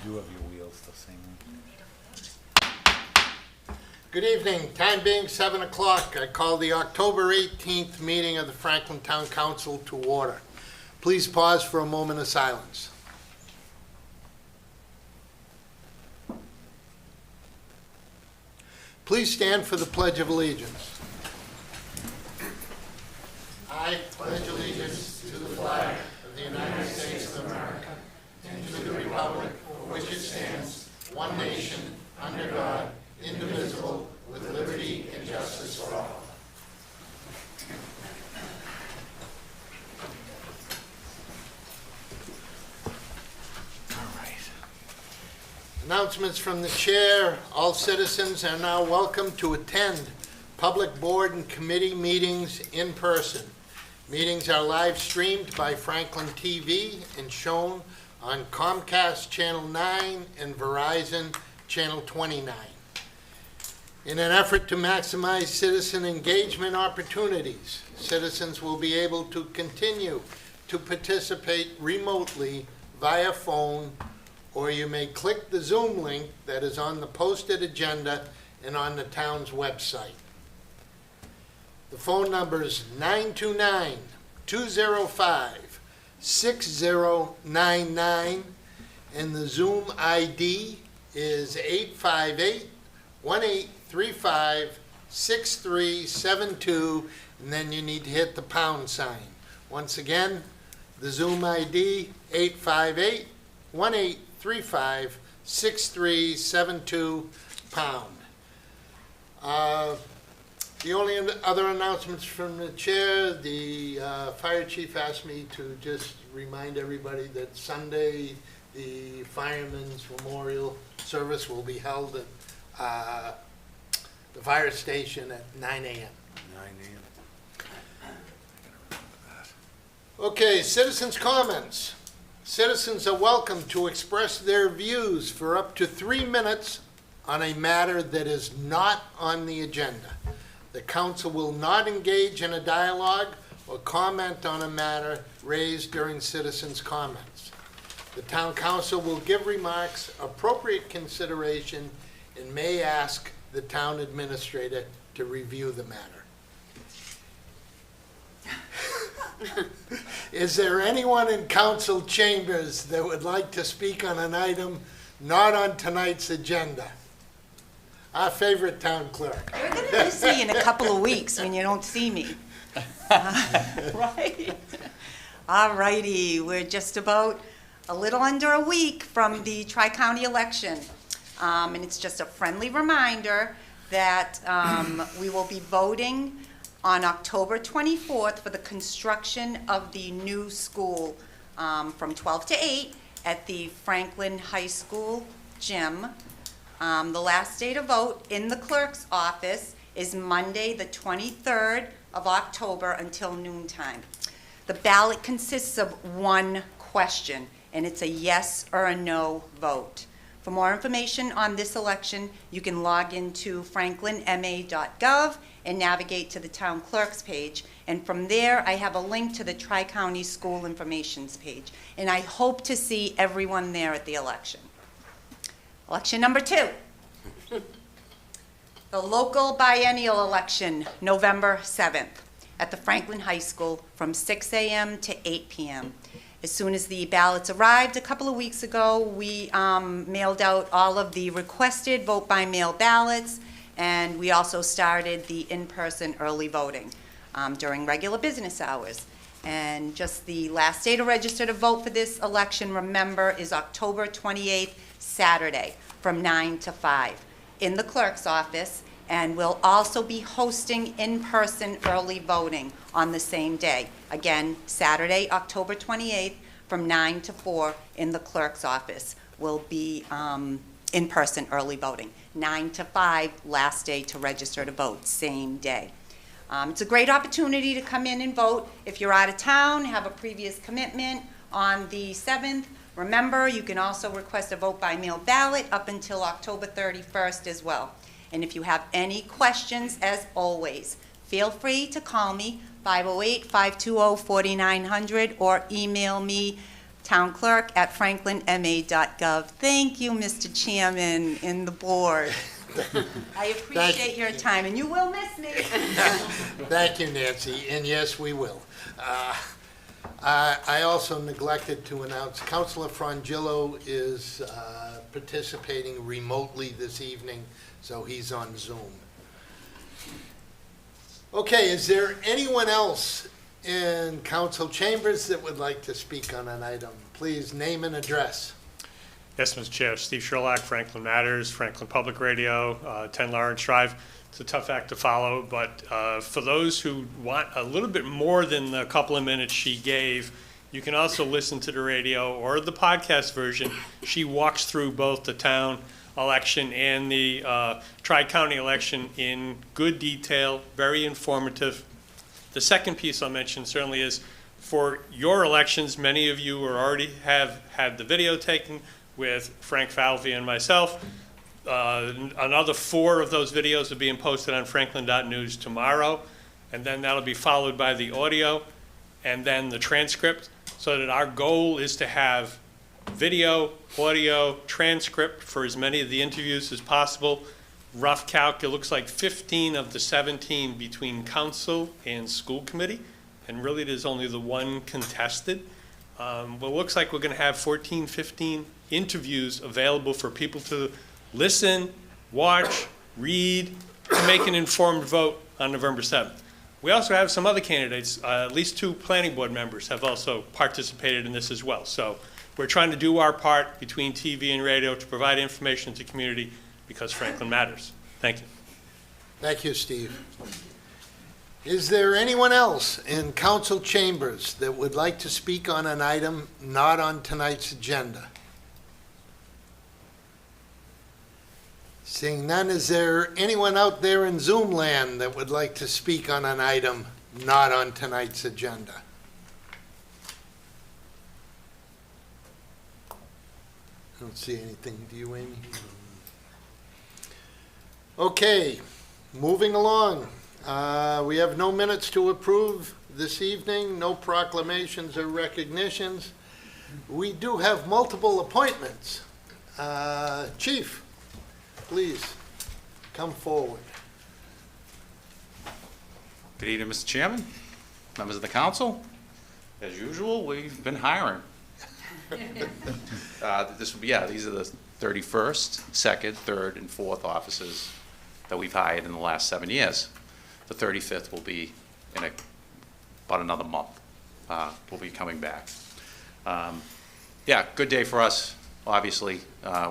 do have your wheels the same. Good evening. Time being 7 o'clock, I call the October 18th meeting of the Franklin Town Council to order. Please pause for a moment of silence. Please stand for the Pledge of Allegiance. I pledge allegiance to the flag of the United States of America and to the republic for which it stands, one nation, under God, indivisible, with liberty and justice for all. All right. Announcements from the chair. All citizens are now welcome to attend public board and committee meetings in person. Meetings are live streamed by Franklin TV and shown on Comcast Channel 9 and Verizon Channel 29. In an effort to maximize citizen engagement opportunities, citizens will be able to continue to participate remotely via phone, or you may click the Zoom link that is on the posted agenda and on the town's website. The phone number is 929-205-6099, and the Zoom ID is 858-1835-6372, and then you need to hit the pound sign. Once again, the Zoom ID, 858-1835-6372, pound. The only other announcements from the chair, the fire chief asked me to just remind everybody that Sunday, the Firemen's Memorial Service will be held at the fire station at 9 a.m. 9 a.m. Okay, citizens' comments. Citizens are welcome to express their views for up to 3 minutes on a matter that is not on the agenda. The council will not engage in a dialogue or comment on a matter raised during citizens' comments. The town council will give remarks appropriate consideration and may ask the town administrator to review the matter. Is there anyone in council chambers that would like to speak on an item not on tonight's agenda? Our favorite town clerk. You're going to miss me in a couple of weeks when you don't see me. Right? All righty, we're just about a little under a week from the Tri-County election. And it's just a friendly reminder that we will be voting on October 24th for the construction of the new school from 12 to 8 at the Franklin High School gym. The last day to vote in the clerk's office is Monday, the 23rd of October until noontime. The ballot consists of one question, and it's a yes or a no vote. For more information on this election, you can log into franklinma.gov and navigate to the town clerk's page. And from there, I have a link to the Tri-County School Informations page. And I hope to see everyone there at the election. Election number 2. The local biennial election, November 7th, at the Franklin High School from 6 a.m. to 8 p.m. As soon as the ballots arrived a couple of weeks ago, we mailed out all of the requested vote-by-mail ballots, and we also started the in-person early voting during regular business hours. And just the last day to register to vote for this election, remember, is October 28th, Saturday, from 9 to 5 in the clerk's office, and we'll also be hosting in-person early voting on the same day. Again, Saturday, October 28th, from 9 to 4 in the clerk's office will be in-person early voting. 9 to 5, last day to register to vote, same day. It's a great opportunity to come in and vote. If you're out of town, have a previous commitment on the 7th, remember, you can also request a vote-by-mail ballot up until October 31st as well. And if you have any questions, as always, feel free to call me, 508-520-4900, or email me, townclerk@franklinma.gov. Thank you, Mr. Chairman and the board. I appreciate your time, and you will miss me. Thank you, Nancy, and yes, we will. I also neglected to announce Councilor Frangillo is participating remotely this evening, so he's on Zoom. Okay, is there anyone else in council chambers that would like to speak on an item? Please name and address. Yes, Mr. Chair. Steve Sherlock, Franklin Matters, Franklin Public Radio, 10 Lawrence Drive. It's a tough act to follow, but for those who want a little bit more than the couple of minutes she gave, you can also listen to the radio or the podcast version. She walks through both the town election and the Tri-County election in good detail, very informative. The second piece I'll mention certainly is for your elections, many of you already have had the video taken with Frank Falvey and myself. Another 4 of those videos are being posted on franklin.news tomorrow, and then that'll be followed by the audio and then the transcript, so that our goal is to have video, audio, transcript for as many of the interviews as possible. Rough calc, it looks like 15 of the 17 between council and school committee, and really there's only the 1 contested. Well, it looks like we're going to have 14, 15 interviews available for people to listen, watch, read, and make an informed vote on November 7th. We also have some other candidates. At least 2 planning board members have also participated in this as well. So we're trying to do our part between TV and radio to provide information to the community because Franklin matters. Thank you. Thank you, Steve. Is there anyone else in council chambers that would like to speak on an item not on tonight's agenda? Seeing none, is there anyone out there in Zoom land that would like to speak on an item not on tonight's agenda? I don't see anything. Do you, Amy? Okay, moving along. We have no minutes to approve this evening, no proclamations or recognitions. We do have multiple appointments. Chief, please come forward. Good evening, Mr. Chairman, members of the council. As usual, we've been hiring. This would be, these are the 31st, 2nd, 3rd, and 4th officers that we've hired in the last 7 years. The 35th will be in about another month. We'll be coming back. Good day for us, obviously.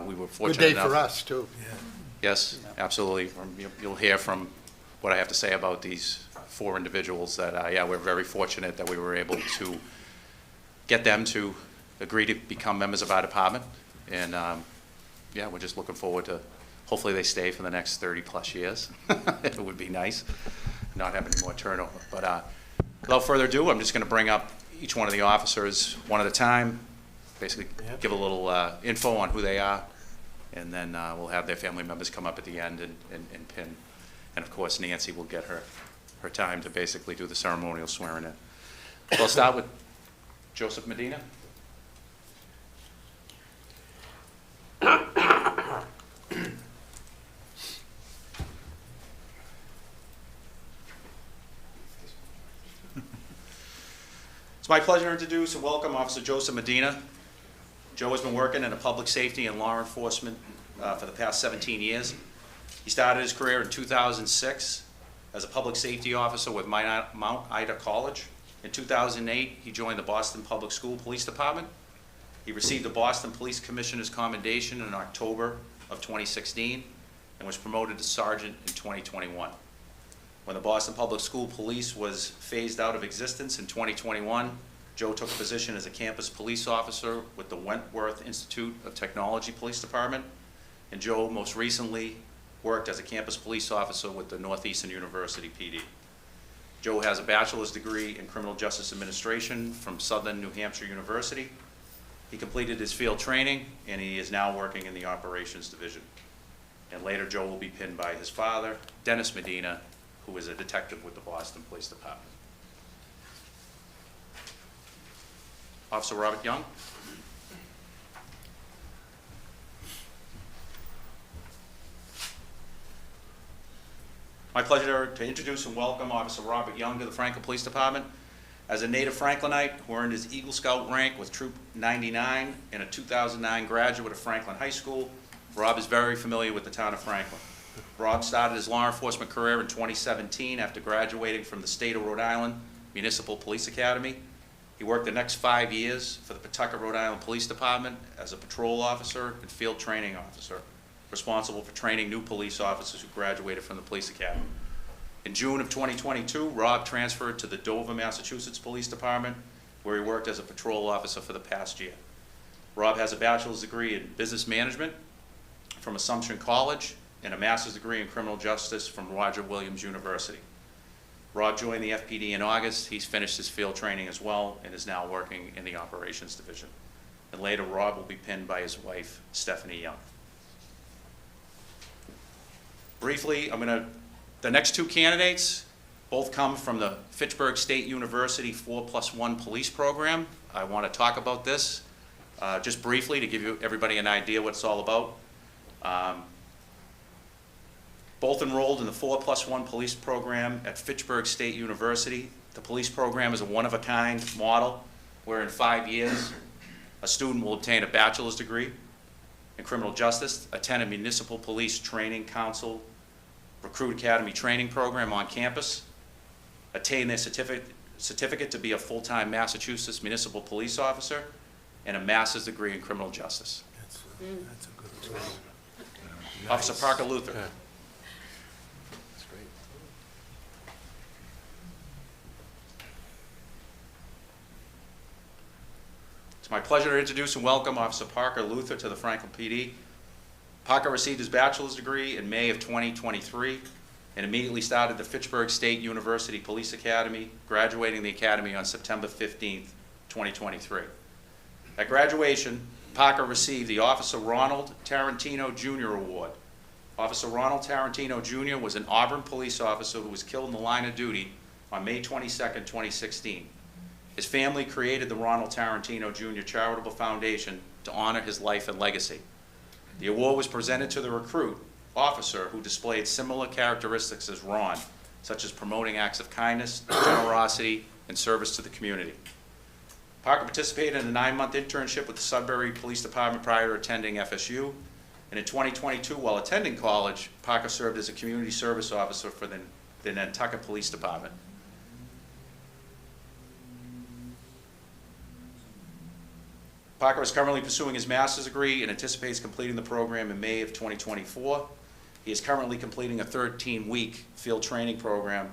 We were fortunate Good day enough. for us, too. Yes, absolutely. You'll hear from what I have to say about these 4 individuals that, we're very fortunate that we were able to get them to agree to become members of our department. And, we're just looking forward to, hopefully they stay for the next 30-plus years. It would be nice, not have any more turnover. But without further ado, I'm just going to bring up each one of the officers one at a time, basically give a little info on who they are, and then we'll have their family members come up at the end and pin. And of course, Nancy will get her time to basically do the ceremonial swearing in. So I'll start with Joseph Medina. It's my pleasure to introduce and welcome Officer Joseph Medina. Joe has been working in public safety and law enforcement for the past 17 years. He started his career in 2006 as a public safety officer with Mount Ida College. In 2008, he joined the Boston Public School Police Department. He received the Boston Police Commissioner's Commendation in October of 2016 and was promoted to sergeant in 2021. When the Boston Public School Police was phased out of existence in 2021, Joe took a position as a campus police officer with the Wentworth Institute of Technology Police Department, and Joe most recently worked as a campus police officer with the Northeastern University PD. Joe has a bachelor's degree in criminal justice administration from Southern New Hampshire University. He completed his field training, and he is now working in the operations division. And later, Joe will be pinned by his father, Dennis Medina, who is a detective with the Boston Police Department. Officer Robert Young. My pleasure to introduce and welcome Officer Robert Young to the Franklin Police Department. As a native Franklinite who earned his Eagle Scout rank with Troop 99 and a 2009 graduate of Franklin High School, Rob is very familiar with the town of Franklin. Rob started his law enforcement career in 2017 after graduating from the State of Rhode Island Municipal Police Academy. He worked the next 5 years for the Pawtucket, Rhode Island Police Department as a patrol officer and field training officer, responsible for training new police officers who graduated from the police academy. In June of 2022, Rob transferred to the Dover, Massachusetts Police Department, where he worked as a patrol officer for the past year. Rob has a bachelor's degree in business management from Assumption College and a master's degree in criminal justice from Roger Williams University. Rob joined the FPD in August. He's finished his field training as well and is now working in the operations division. And later, Rob will be pinned by his wife, Stephanie Young. Briefly, the next two candidates both come from the Fitchburg State University 4+1 police program. I want to talk about this just briefly to give everybody an idea what it's all about. Both enrolled in the 4+1 police program at Fitchburg State University. The police program is a one-of-a-kind model where in 5 years a student will obtain a bachelor's degree in criminal justice, attend a municipal police training council recruit academy training program on campus, attain their certificate to be a full-time Massachusetts municipal police officer, and a master's degree in criminal justice. That's a good one. Officer Parker Luther. Yeah. That's great. It's my pleasure to introduce and welcome Officer Parker Luther to the Franklin PD. Parker received his bachelor's degree in May of 2023 and immediately started the Fitchburg State University Police Academy, graduating the academy on September 15th, 2023. At graduation, Parker received the Officer Ronald Tarantino Jr. Award. Officer Ronald Tarantino Jr. was an Auburn police officer who was killed in the line of duty on May 22nd, 2016. His family created the Ronald Tarantino Jr. Charitable Foundation to honor his life and legacy. The award was presented to the recruit officer who displayed similar characteristics as Ron, such as promoting acts of kindness, generosity, and service to the community. Parker participated in a 9-month internship with the Sudbury Police Department prior to attending FSU, and in 2022, while attending college, Parker served as a community service officer for the Nantucket Police Department. Parker is currently pursuing his master's degree and anticipates completing the program in May of 2024. He is currently completing a 13-week field training program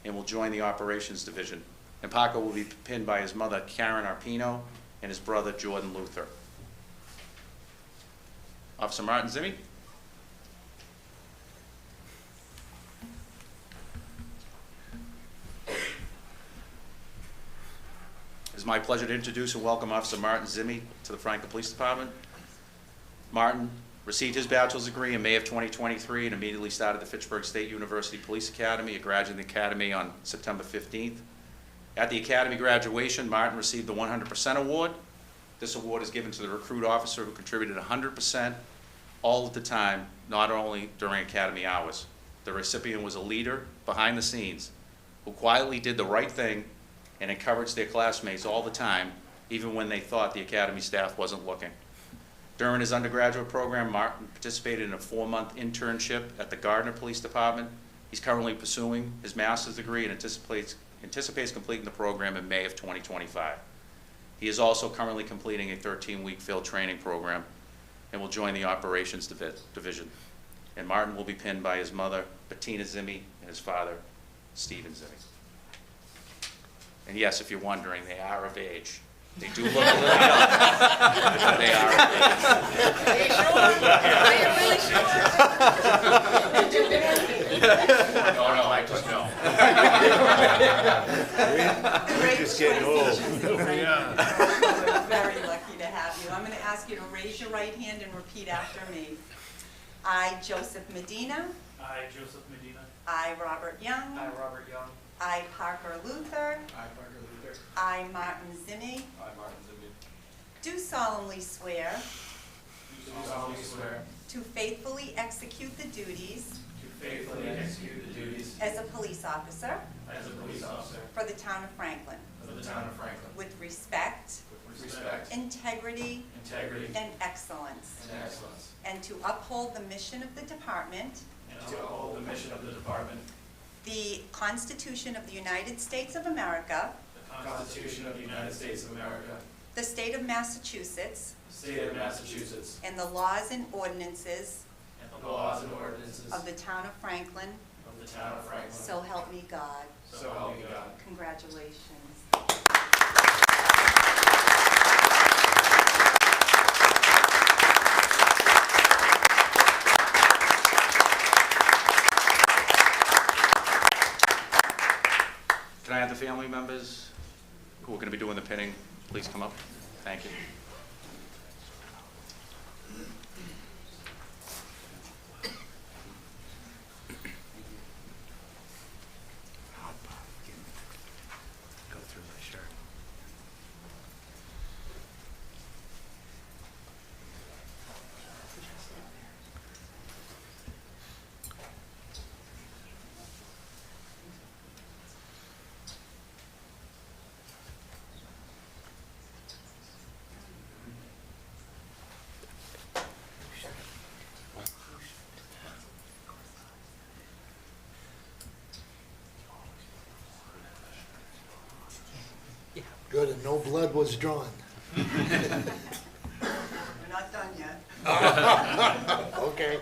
and will join the operations division. And Parker will be pinned by his mother, Karen Arpino, and his brother, Jordan Luther. Officer Martin Zimmy. It's my pleasure to introduce and welcome Officer Martin Zimmy to the Franklin Police Department. Martin received his bachelor's degree in May of 2023 and immediately started the Fitchburg State University Police Academy, graduating the academy on September 15th. At the academy graduation, Martin received the 100% award. This award is given to the recruit officer who contributed 100% all of the time, not only during academy hours. The recipient was a leader behind the scenes who quietly did the right thing and encouraged their classmates all the time, even when they thought the academy staff wasn't looking. During his undergraduate program, Martin participated in a 4-month internship at the Gardner Police Department. He's currently pursuing his master's degree and anticipates completing the program in May of 2025. He is also currently completing a 13-week field training program and will join the operations division. And Martin will be pinned by his mother, Bettina Zimmy, and his father, Stephen Zimmy. And yes, if you're wondering, they are of age. They do look a little young, but they are of age. Are you sure? Are you really sure? No, I just know. We're just getting old. We're very lucky to have you. I'm going to ask you to raise your right hand and repeat after me. I, Joseph Medina. I, Joseph Medina. I, Robert Young. I, Robert Young. I, Parker Luther. I, Parker Luther. I, Martin Zimmy, I, Martin Zimmy, do solemnly swear do solemnly swear to faithfully execute the duties to faithfully execute the duties as a police officer as a police officer for the town of Franklin, for the town of Franklin, with respect, with respect, integrity, integrity, and excellence, and excellence, and to uphold the mission of the department, and to uphold the mission of the department, the Constitution of the United States of America, the Constitution of the United States of America, the state of Massachusetts, the state of Massachusetts, and the laws and ordinances and the laws and ordinances of the town of Franklin, of the town of Franklin. so help me God. So help me God. Congratulations. Can I have the family members who are going to be doing the pinning, please come up? Thank you. Go through my shirt. Good, and no blood was drawn. We're not done yet. Okay.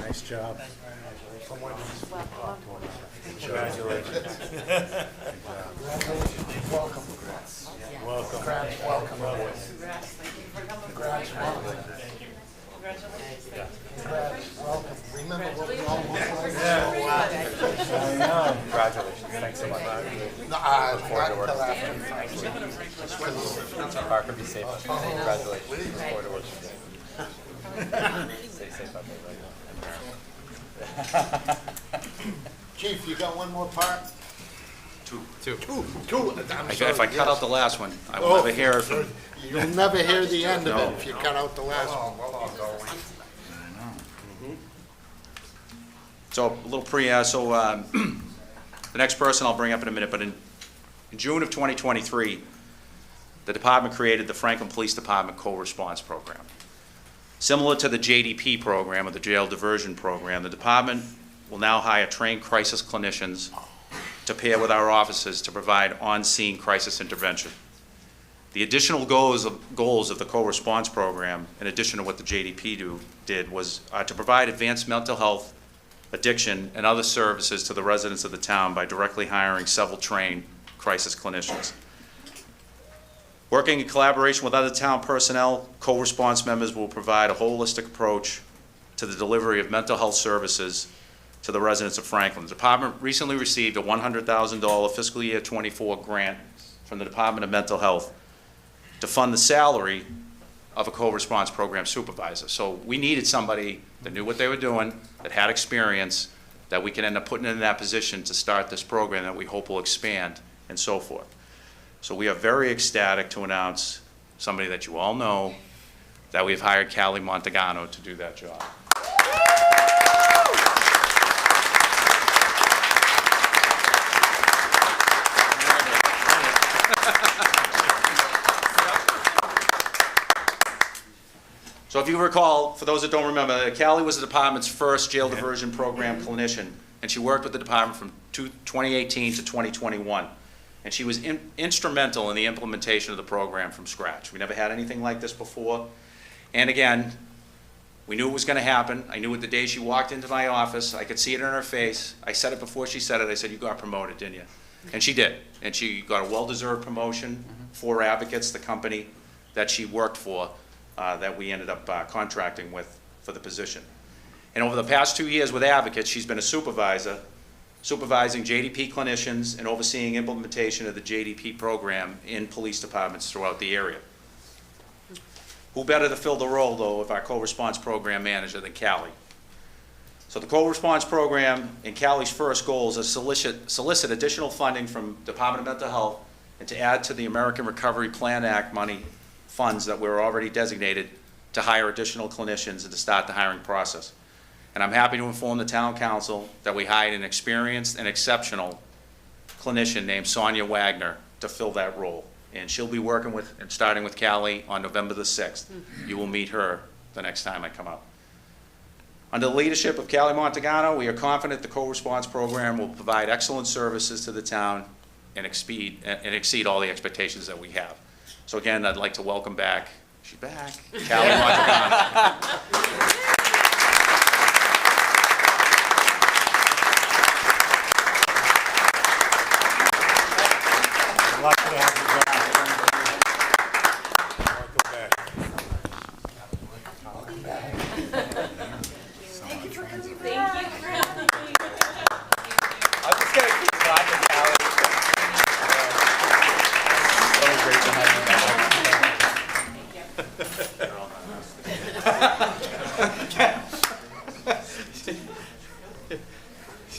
Nice job. Congratulations. Welcome. Welcome. Welcome. Congrats, welcome. Congrats, welcome. Remember what we all want. I know. Congratulations. Thanks so much. No, not until after. Parker, be safe. Congratulations. Look forward to working with you. Stay safe out there, right? Chief, you got one more part? Two. Two, I'm If sorry. I cut out the last one, I will Oh, never hear it from. You'll never hear the end of No. it if you cut out the last one. So a little the next person I'll bring up in a minute, but in June of 2023, the department created the Franklin Police Department Co-Response Program. Similar to the JDP program, or the Jail Diversion Program, the department will now hire trained crisis clinicians to pair with our officers to provide on-scene crisis intervention. The additional goals of the co-response program, in addition to what the JDP did, was to provide advanced mental health, addiction, and other services to the residents of the town by directly hiring several trained crisis clinicians. Working in collaboration with other town personnel, co-response members will provide a holistic approach to the delivery of mental health services to the residents of Franklin. The department recently received a $100,000 fiscal year '24 grant from the Department of Mental Health to fund the salary of a co-response program supervisor. So we needed somebody that knew what they were doing, that had experience, that we can end up putting in that position to start this program that we hope will expand and so forth. So we are very ecstatic to announce somebody that you all know, that we've hired Callie Montagano to do that job. So if you recall, for those that don't remember, Callie was the department's first jail diversion program clinician, and she worked with the department from 2018 to 2021. And she was instrumental in the implementation of the program from scratch. We never had anything like this before. And again, we knew it was going to happen. I knew it the day she walked into my office. I could see it in her face. I said it before she said it. I said, "You got promoted, didn't you?" And she did. And she got a well-deserved promotion for Advocates, the company that she worked for, that we ended up contracting with for the position. And over the past 2 years with Advocates, she's been a supervisor, supervising JDP clinicians and overseeing implementation of the JDP program in police departments throughout the area. Who better to fill the role, though, of our co-response program manager than Callie? So the co-response program and Callie's first goal is to solicit additional funding from Department of Mental Health and to add to the American Recovery Plan Act money funds that were already designated to hire additional clinicians and to start the hiring process. And I'm happy to inform the town council that we hired an experienced and exceptional clinician named Sonia Wagner to fill that role. And she'll be working with and starting with Callie on November the 6th. You will meet her the next time I come up. Under the leadership of Callie Montagano, we are confident the co-response program will provide excellent services to the town and exceed all the expectations that we have. So again, I'd like to welcome back, she's back, Callie Montagano. Lucky to have you back. Thank you for coming I back. was just gonna keep talking, Callie. So great to have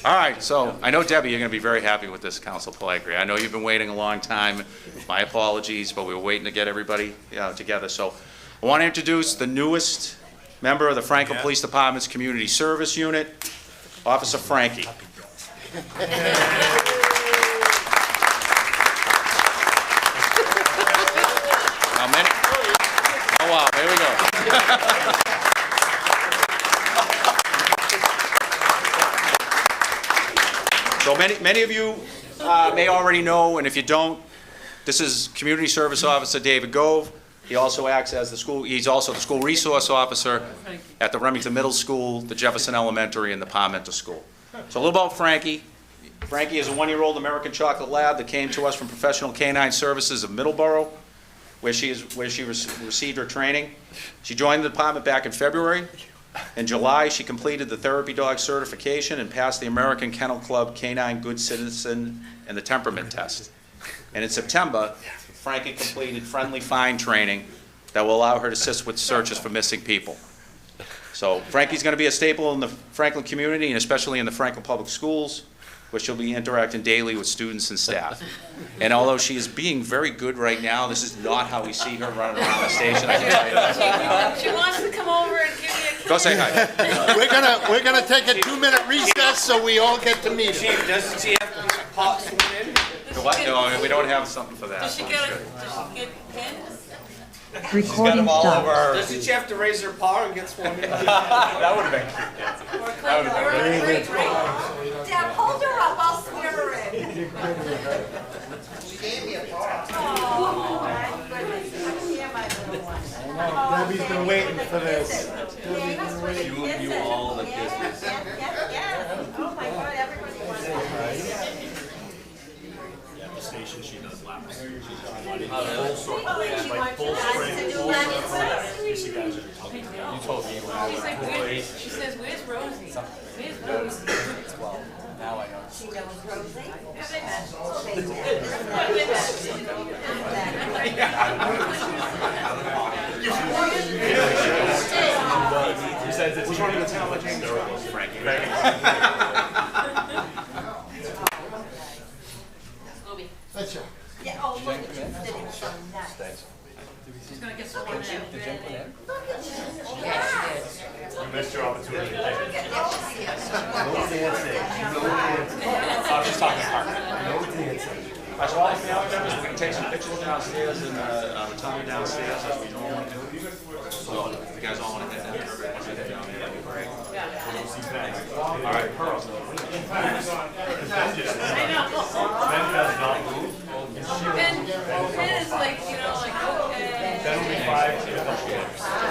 All right, so I know, Debbie, you're going to be very happy with this, Council Pellegrini. I know you've been waiting a long time. My apologies, but we were waiting to get everybody together. So I want to introduce the newest member of the Franklin Police Department's Community Service Unit, Officer Frankie. How many? Oh, wow, here we go. So many of you may already know, and if you don't, this is Community Service Officer David Gove. He also acts as he's also the school resource officer at the Remington Middle School, the Jefferson Elementary, and the Parmenter School. So a little about Frankie. Frankie is a one-year-old American Chocolate Lab that came to us from Professional Canine Services of Middleborough, where she received her training. She joined the department back in February. In July, she completed the therapy dog certification and passed the American Kennel Club Canine Good Citizen and the temperament test. And in September, Frankie completed Friendly Fine training that will allow her to assist with searches for missing people. So Frankie's going to be a staple in the Franklin community, and especially in the Franklin Public Schools, where she'll be interacting daily with students and staff. And although she is being very good right now, this is not how we see her running around the station. I can tell you that. She wants to come over and give me a kiss. Go say hi. We're gonna take a 2-minute recess so we all get to meet her. Doesn't she have to be pot sworn in? What? No, we don't have something for that. Does she get pins? Recording stopped. Doesn't she have to raise her paw and get sworn in? That would have been cute. Or Clinton? Great. Dad, hold her up, I'll swear her in. She gave me a paw. Oh, my goodness. Yeah, my little one. Debbie's been waiting for this. You all the kisses. Yeah. Oh, my God, everybody wants to The station, she does laps. Oh, and she wants you guys to do Lenny's West. You guys are talking. You told me when I was She's like, she says, where's Rosie? Where's Rosie? well. Now I know. She knows Rosie. Have they met? Oh, they He says it's one of the town Frankie. That's right. Yeah, oh, look at you sitting so nice. She's gonna get sworn in. Did Jim come in? Yeah, You missed your opportunity. Oh, she's talking to Parker. No dancing. So all the family members, we can take some pictures downstairs and rotunda downstairs as we normally do. So if you guys all want to head down, everybody wants to head down there, that'd be great. All right, Pearl. Ben is like, you know, like, okay. That'll be 5.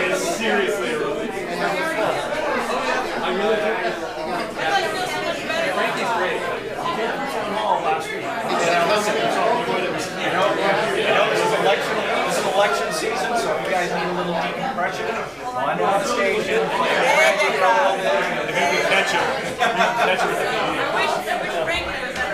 It's seriously a relief. I feel so much better. Frankie's great. This is election season, so if you guys need a little decompression, wind on the station, play with Frankie for a little bit. If you can catch it, you can catch it with the I wish Frankie was at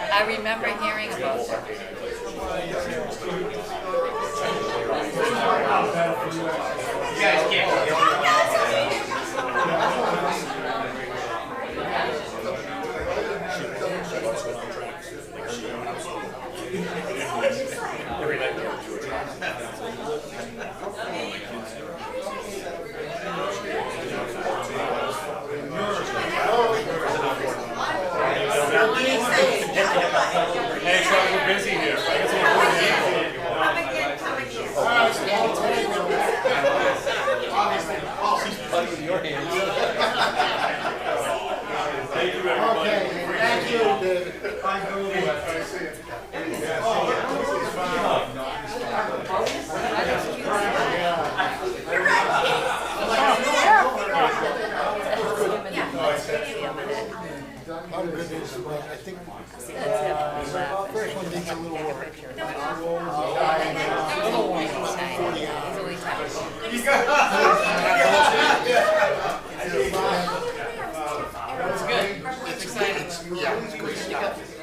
I remember hearing about it. You guys can't. Hey, so we're busy here. I guess Thank you, everybody. Okay, thank you, David. I think first one needs a little work.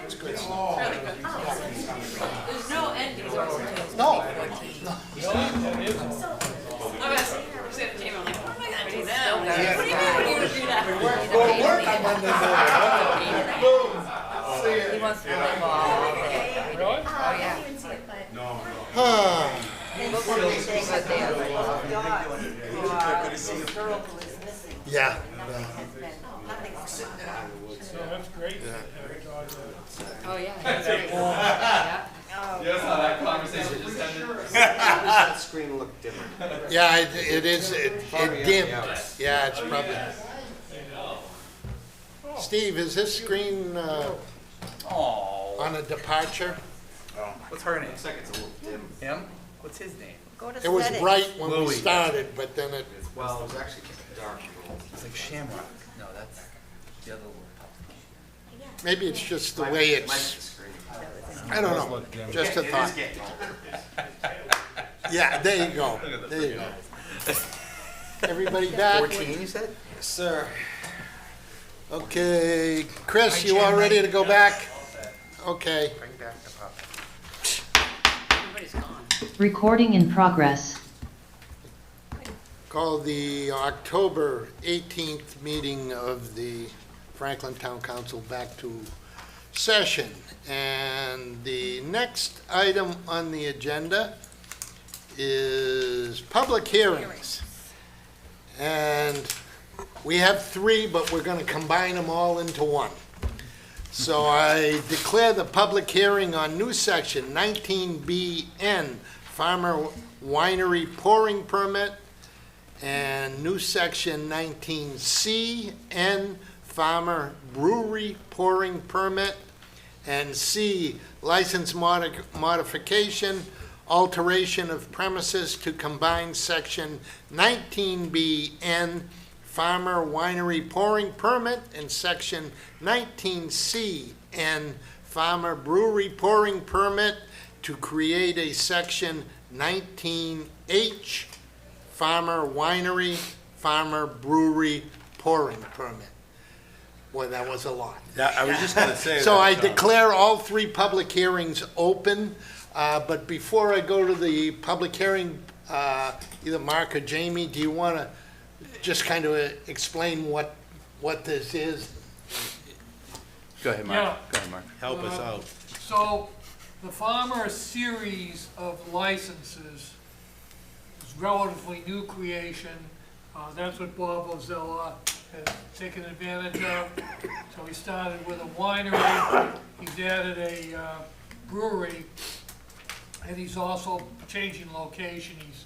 It's good. There's no ending. No. I'm say the team, I'm like, what am I gonna do now? What Yeah. do you mean when you do that? Go to work on Monday morning. Boom. See He ya. wants to play ball all day. Really? Oh, yeah. Ah. Yeah. Oh, yeah. He's great. Yeah. Yes, how that conversation just ended. That screen looked different. Yeah, it is, it dimmed. Yeah, it's probably. Steve, is this screen on a departure? What's her name? Looks like it's a little dim. Him? What's his name? It was bright when we Louis. started, but then it, Well, it was actually dark. It's like Shamrock. No, that's the other one. maybe it's just the way it's, I don't know, just a It is thought. getting old. Yeah, there you go, there you go. Everybody back? 14, you said? Yes, sir. Okay, Chris, you all ready to go back? Okay. Bring back the pup. Everybody's gone. Recording in progress. Call the October 18th meeting of the Franklin Town Council back to session. And the next item on the agenda is public hearings. And we have 3, but we're going to combine them all into one. So I declare the public hearing on new section 19BN, Farmer Winery Pouring Permit, and new section 19CN, Farmer Brewery Pouring Permit, And C, license modification, alteration of premises to combine section 19BN farmer winery pouring permit and section 19CN farmer brewery pouring permit to create a section 19H farmer winery, farmer brewery pouring permit. Boy, that was a lot. Yeah, I was just gonna say that. So I declare all three public hearings open, but before I go to the public hearing, either Mark or Jamie, do you want to just kind of explain what this is? Go ahead, Mark. Yeah. Go ahead, Mark. Help us out. So, the farmer series of licenses is relatively new creation. That's what Bob Ozella has taken advantage of. So he started with a winery, he's added a brewery, and he's also changing location. He's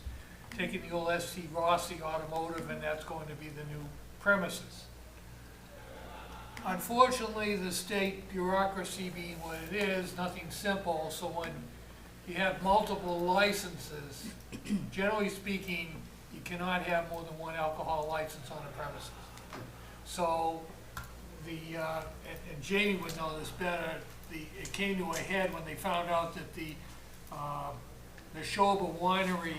taking the old SC Rossi Automotive, and that's going to be the new premises. Unfortunately, the state bureaucracy being what it is, nothing simple, so when you have multiple licenses, generally speaking, you cannot have more than one alcohol license on a premises. So and Jamie would know this better, it came to a head when they found out that the Neshoba Winery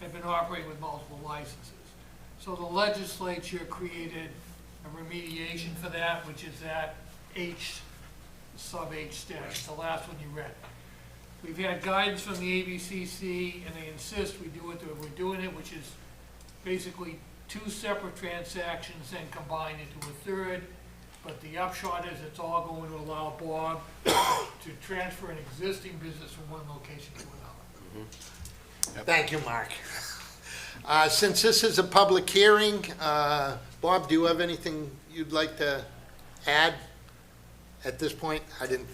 had been operating with multiple licenses. So the legislature created a remediation for that, which is that H, sub H status, the last one you read. We've had guidance from the ABCC, and they insist we do it the way we're doing it, which is basically two separate transactions and combined into a third. But the upshot is it's all going to allow Bob to transfer an existing business from one location to another. Thank you, Mark. Since this is a public hearing, Bob, do you have anything you'd like to add at this point? I didn't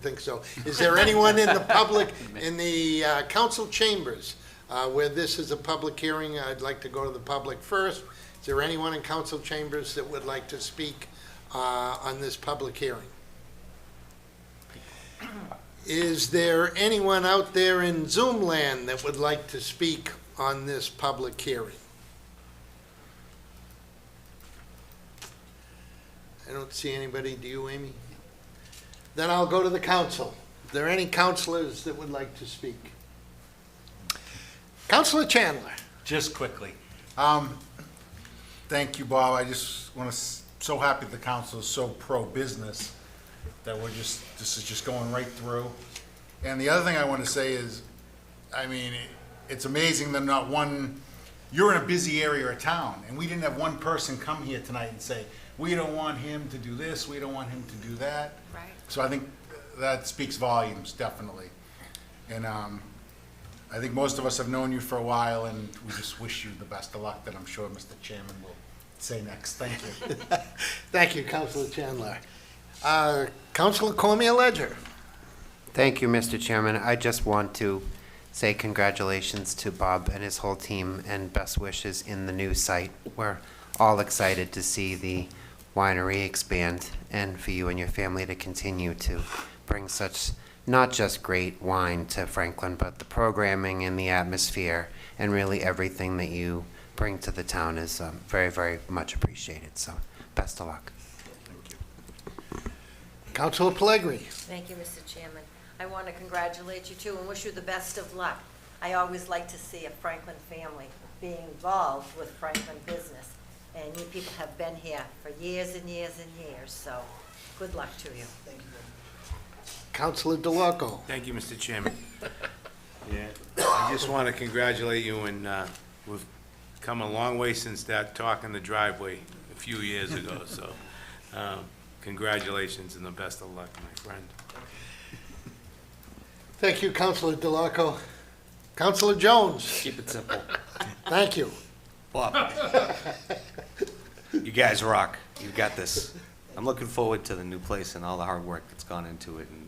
think so. Is there anyone in the public, in the council chambers, where this is a public hearing? I'd like to go to the public first. Is there anyone in council chambers that would like to speak on this public hearing? Is there anyone out there in Zoom land that would like to speak on this public hearing? I don't see anybody. Do you, Amy? Then I'll go to the council. Are there any councilors that would like to speak? Councilor Chandler. Just quickly. Thank you, Bob. I just want to, so happy the council is so pro-business that this is just going right through. And the other thing I want to say is, I mean, it's amazing that not one, you're in a busy area of town, and we didn't have one person come here tonight and say, we don't want him to do this, we don't want him to do that. Right. So I think that speaks volumes, definitely. And I think most of us have known you for a while, and we just wish you the best of luck that I'm sure Mr. Chairman will say next. Thank you. Thank you, Councilor Chandler. Councilor Cormier Ledger. Thank you, Mr. Chairman. I just want to say congratulations to Bob and his whole team and best wishes in the new site. We're all excited to see the winery expand and for you and your family to continue to bring such not just great wine to Franklin, but the programming and the atmosphere and really everything that you bring to the town is very, very much appreciated. So best of luck. Councilor Pellegrini. Thank you, Mr. Chairman. I want to congratulate you too and wish you the best of luck. I always like to see a Franklin family being involved with Franklin business. And you people have been here for years and years and years, so good luck to you. Thank you. Councilor DeLarco. Thank you, Mr. Chairman. Yeah, I just want to congratulate you, and we've come a long way since that talk in the driveway a few years ago, so congratulations and the best of luck, my friend. Thank you, Councilor DeLarco. Councilor Jones. Keep it simple. Thank you. Bob, you guys rock. You got this. I'm looking forward to the new place and all the hard work that's gone into it, and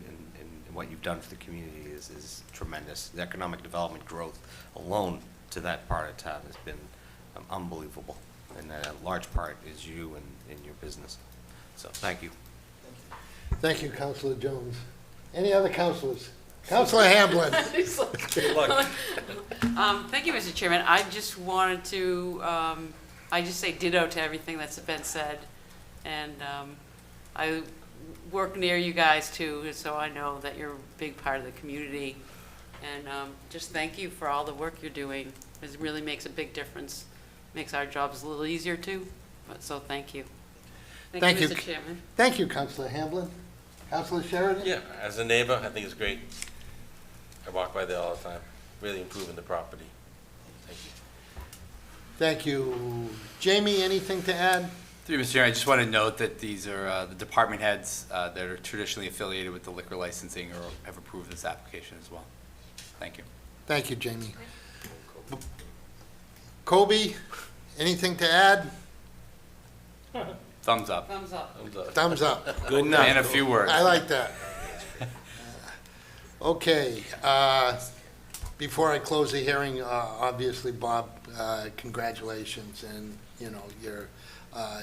what you've done for the community is tremendous. The economic development growth alone to that part of town has been unbelievable, and a large part is you and your business. So thank you. Thank you, Counselor Jones. Any other counselors? Counselor Hamblin? Thank you, Mr. Chairman. I just wanted to, I just say ditto to everything that's been said. And I work near you guys too, so I know that you're a big part of the community. And just thank you for all the work you're doing. It really makes a big difference. Makes our jobs a little easier too, but so thank you. Thank you. Mr. Chairman. Thank you, Counselor Hamblin. Counselor Sheridan? Yeah, as a neighbor, I think it's great. I walk by there all the time, really improving the property. Thank you. Thank you. Jamie, anything to add? Through you, Mr. Chairman, I just want to note that these are the department heads that are traditionally affiliated with the liquor licensing or have approved this application as well. Thank you. Thank you, Jamie. Kobe, anything to add? Thumbs up. Thumbs up. Thumbs up. Good enough. And a few words. I like that. Okay, before I close the hearing, obviously, Bob, congratulations, and, you know,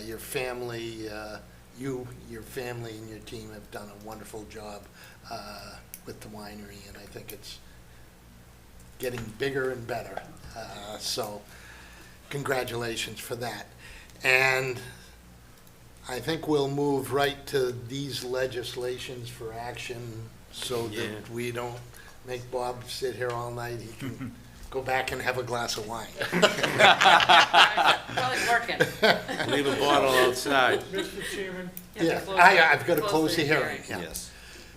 your family, your family and your team have done a wonderful job with the winery, and I think it's getting bigger and better. So congratulations for that. And I think we'll move right to these legislations for action so that we don't make Bob sit here all night. He can go back and have a glass of wine. Probably working. Leave a bottle outside. Mr. Chairman, Yeah, I've got to close the hearing. Yeah. Yes.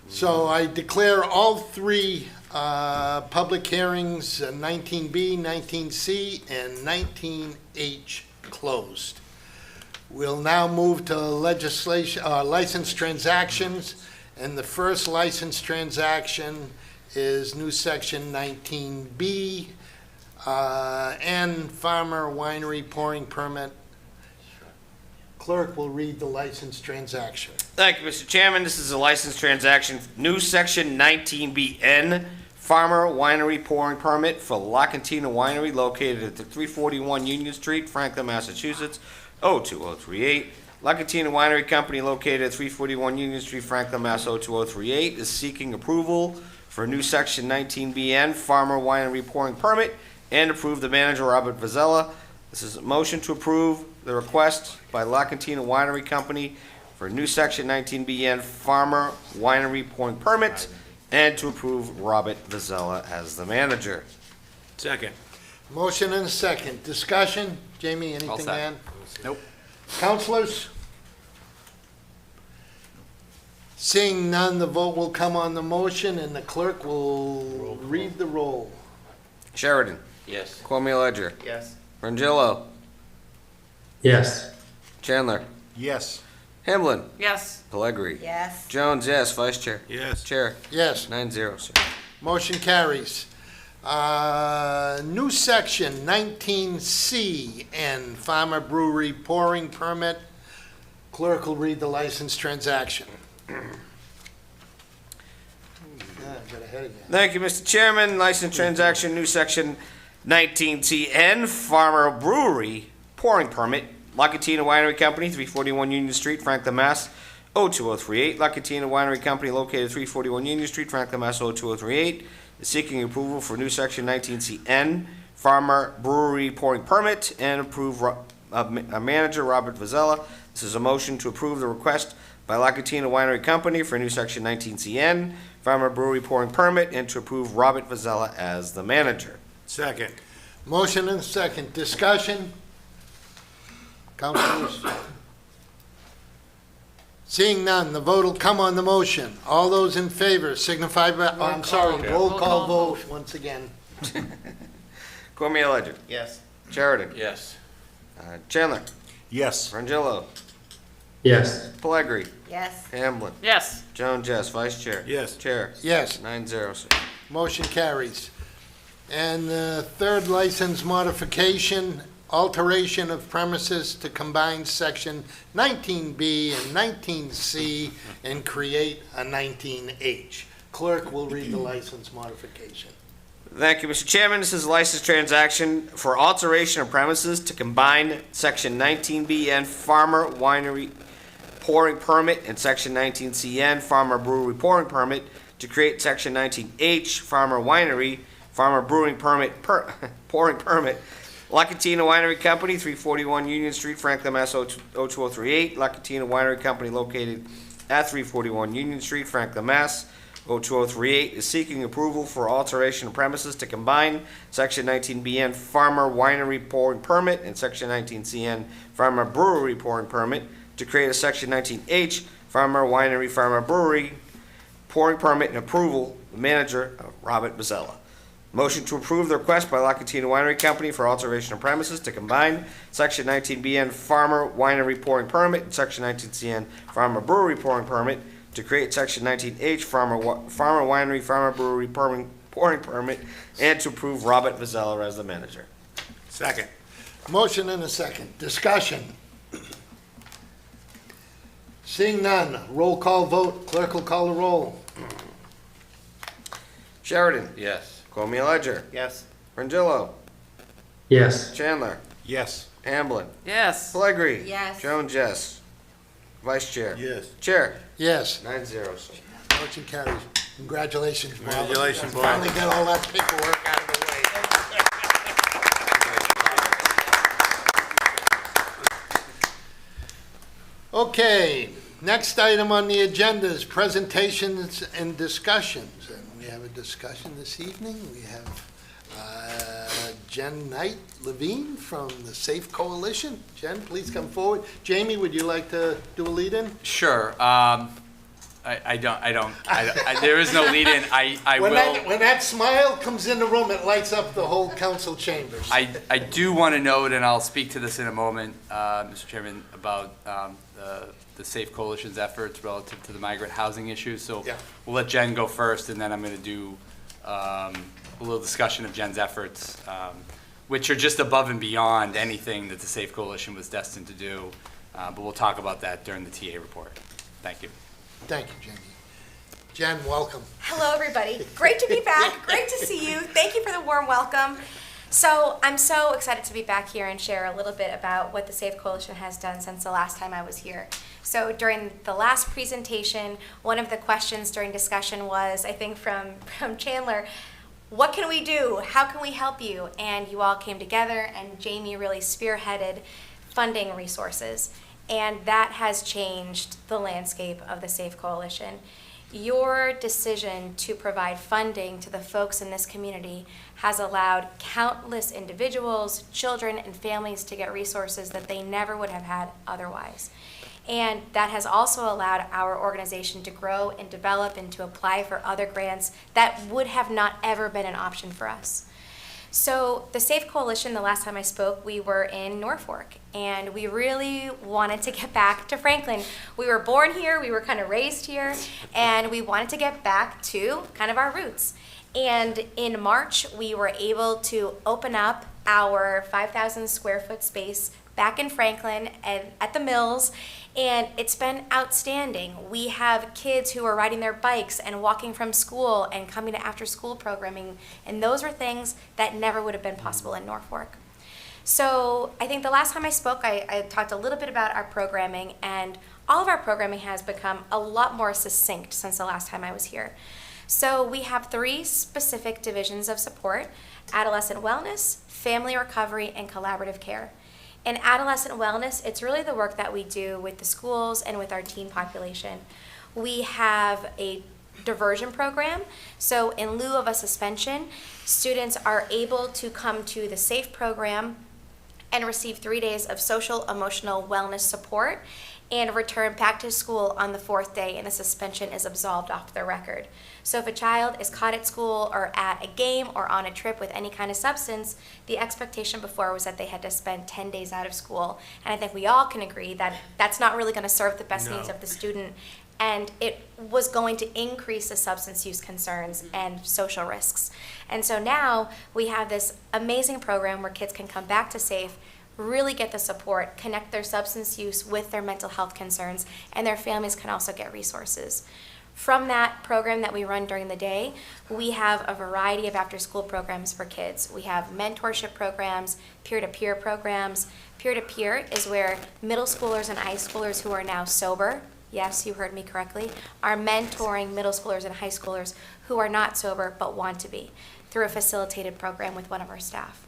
So I declare all three public hearings, 19B, 19C, and 19H closed. We'll now move to legislation, license transactions, and the first license transaction is new section 19B, and Farmer Winery pouring permit. Clerk will read the license transaction. Thank you, Mr. Chairman. This is a license transaction, new section 19BN, Farmer Winery pouring permit for La Cantina Winery located at the 341 Union Street, Franklin, Massachusetts, 02038. La Cantina Winery Company located at 341 Union Street, Franklin, Mass. 02038 is seeking approval for a new section 19BN, Farmer Winery pouring permit, and approve the manager, Robert Vazella. This is a motion to approve the request by La Cantina Winery Company for a new section 19BN Farmer Winery pouring permit and to approve Robert Vazella as the manager. Second. Motion and a second. Discussion? Jamie, anything to set. add? Nope. Counselors? Seeing none, the vote will come on the motion, and the clerk will read the roll. Sheridan. Yes. Cormier Ledger. Yes. Frangillo. Yes. Chandler. Yes. Hamblin. Yes. Pellegri. Yes. Jones, yes. Vice Chair. Yes. Chair. Yes. 9-0, sir. Motion carries. New section 19C and Farmer Brewery pouring permit. Clerk will read the license transaction. Got ahead again. Thank you, Mr. Chairman. License transaction, new section 19CN, Farmer Brewery pouring permit. La Cantina Winery Company, 341 Union Street, Franklin, Mass. 02038. La Cantina Winery Company located 341 Union Street, Franklin, Mass. 02038 is seeking approval for new section 19CN, Farmer Brewery pouring permit, and approve manager Robert Vazella. This is a motion to approve the request by La Cantina Winery Company for new section 19CN, Farmer Brewery pouring permit, and to approve Robert Vazella as the manager. Second. Motion and second. Discussion? Councilors? Seeing none, the vote will come on the motion. All those in favor signify by, oh, I'm sorry, roll call vote once again. Cormier Ledger. Yes. Sheridan. Yes. Chandler. Yes. Frangillo. Yes. Pellegri. Yes. Hamblin. Yes. Jones, yes. Vice Chair. Yes. Chair. Yes. 9-0, sir. Motion carries. And the third license modification, alteration of premises to combine section 19B and 19C and create a 19H. Clerk will read the license modification. Thank you, Mr. Chairman. This is a license transaction for alteration of premises to combine section 19B and Farmer Winery pouring permit and Section 19CN farmer brewery pouring permit to create Section 19H farmer winery, farmer brewing permit, pouring permit. La Cantina Winery Company, 341 Union Street, Franklin, Mass. 02038. La Cantina Winery Company located at 341 Union Street, Franklin, Mass. 02038 is seeking approval for alteration of premises to combine Section 19BN Farmer Winery Pouring Permit and Section 19CN Farmer Brewery Pouring Permit to create a Section 19H Farmer Winery Farmer Brewery Pouring Permit and approval. The manager, Robert Mazzella. Motion to approve the request by La Cantina Winery Company for alteration of premises to combine Section 19BN Farmer Winery Pouring Permit and Section 19CN Farmer Brewery Pouring Permit to create Section 19H Farmer Winery Farmer Brewery Pouring Permit and to approve Robert Mazzella as the manager. Second. Motion and a second. Discussion. Seeing none, roll call vote. Clerk will call the roll. Sheridan. Yes. Cormier Ledger. Yes. Frangillo. Yes. Chandler. Yes. Hamblin. Yes. Pellegrini. Yes. Jones, yes. Vice Chair. Yes. Chair. Yes, 9-0. So. motion carries. Congratulations, Bob. Congratulations, Bob. Finally got all that paperwork out of the way. Okay, next item on the agenda is presentations and discussions. And we have a discussion this evening. We have Jen Knight Levine from the Safe Coalition. Jen, please come forward. Jamie, would you like to do a lead-in? Sure. There is no lead-in. I When will. that smile comes in the room, it lights up the whole council chambers. I do want to note, and I'll speak to this in a moment, Mr. Chairman, about the Safe Coalition's efforts relative to the migrant housing issue. So Yeah. we'll let Jen go first, and then I'm going to do a little discussion of Jen's efforts, which are just above and beyond anything that the Safe Coalition was destined to do. But we'll talk about that during the TA report. Thank you. Thank you, Jamie. Jen, welcome. Hello, everybody. Great to be back. Great to see you. Thank you for the warm welcome. So I'm so excited to be back here and share a little bit about what the Safe Coalition has done since the last time I was here. So during the last presentation, one of the questions during discussion was, I think from Chandler, what can we do? How can we help you? And you all came together, and Jamie really spearheaded funding resources. And that has changed the landscape of the Safe Coalition. Your decision to provide funding to the folks in this community has allowed countless individuals, children, and families to get resources that they never would have had otherwise. And that has also allowed our organization to grow and develop and to apply for other grants that would have not ever been an option for us. So the Safe Coalition, the last time I spoke, we were in Norfolk, and we really wanted to get back to Franklin. We were born here, we were kind of raised here, and we wanted to get back to kind of our roots. And in March, we were able to open up our 5,000 square foot space back in Franklin and at the Mills, and it's been outstanding. We have kids who are riding their bikes and walking from school and coming to after school programming, and those are things that never would have been possible in Norfolk. So I think the last time I spoke, I talked a little bit about our programming, and all of our programming has become a lot more succinct since the last time I was here. So we have 3 specific divisions of support: adolescent wellness, family recovery, and collaborative care. In adolescent wellness, it's really the work that we do with the schools and with our teen population. We have a diversion program. So in lieu of a suspension, students are able to come to the SAFE program and receive 3 days of social emotional wellness support and return back to school on the 4th day, and the suspension is absolved off the record. So if a child is caught at school or at a game or on a trip with any kind of substance, the expectation before was that they had to spend 10 days out of school. And I think we all can agree that that's not really going to serve the best needs of the student, and it was going to increase the substance use concerns and social risks. And so now we have this amazing program where kids can come back to SAFE, really get the support, connect their substance use with their mental health concerns, and their families can also get resources. From that program that we run during the day, we have a variety of after-school programs for kids. We have mentorship programs, peer-to-peer programs, Peer-to-peer is where middle schoolers and high schoolers who are now sober, yes, you heard me correctly, are mentoring middle schoolers and high schoolers who are not sober but want to be through a facilitated program with one of our staff.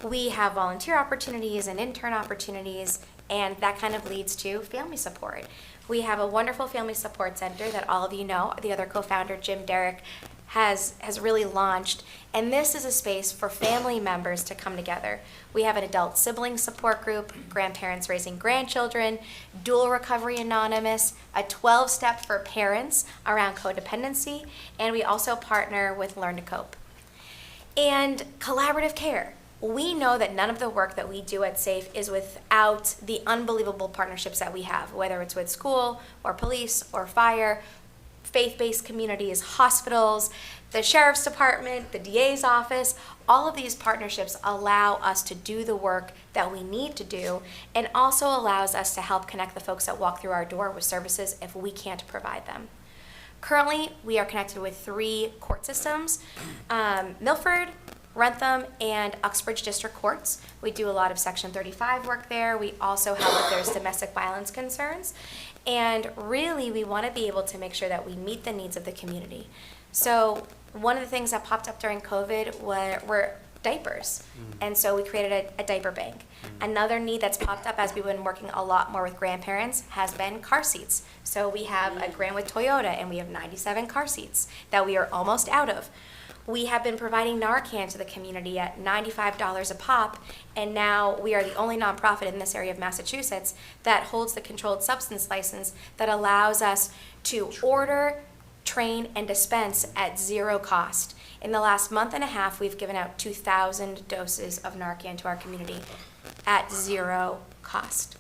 We have volunteer opportunities and intern opportunities, and that kind of leads to family support. We have a wonderful family support center that all of you know, the other co-founder, Jim Derrick, has really launched, and this is a space for family members to come together. We have an adult sibling support group, grandparents raising grandchildren, Dual Recovery Anonymous, a 12-step for parents around codependency, and we also partner with Learn to Cope. And collaborative care. We know that none of the work that we do at SAFE is without the unbelievable partnerships that we have, whether it's with school or police or fire, faith-based communities, hospitals, the sheriff's department, the DA's office. All of these partnerships allow us to do the work that we need to do, and also allows us to help connect the folks that walk through our door with services if we can't provide them. Currently, we are connected with 3 court systems, Milford, Rentham, and Uxbridge District Courts. We do a lot of Section 35 work there. We also help if there's domestic violence concerns. And really, we want to be able to make sure that we meet the needs of the community. So one of the things that popped up during COVID were diapers. And so we created a diaper bank. Another need that's popped up as we've been working a lot more with grandparents has been car seats. So we have a grant with Toyota, and we have 97 car seats that we are almost out of. We have been providing Narcan to the community at $95 a pop, and now we are the only nonprofit in this area of Massachusetts that holds the controlled substance license that allows us to order, train, and dispense at zero cost. In the last month and a half, we've given out 2,000 doses of Narcan to our community at zero cost.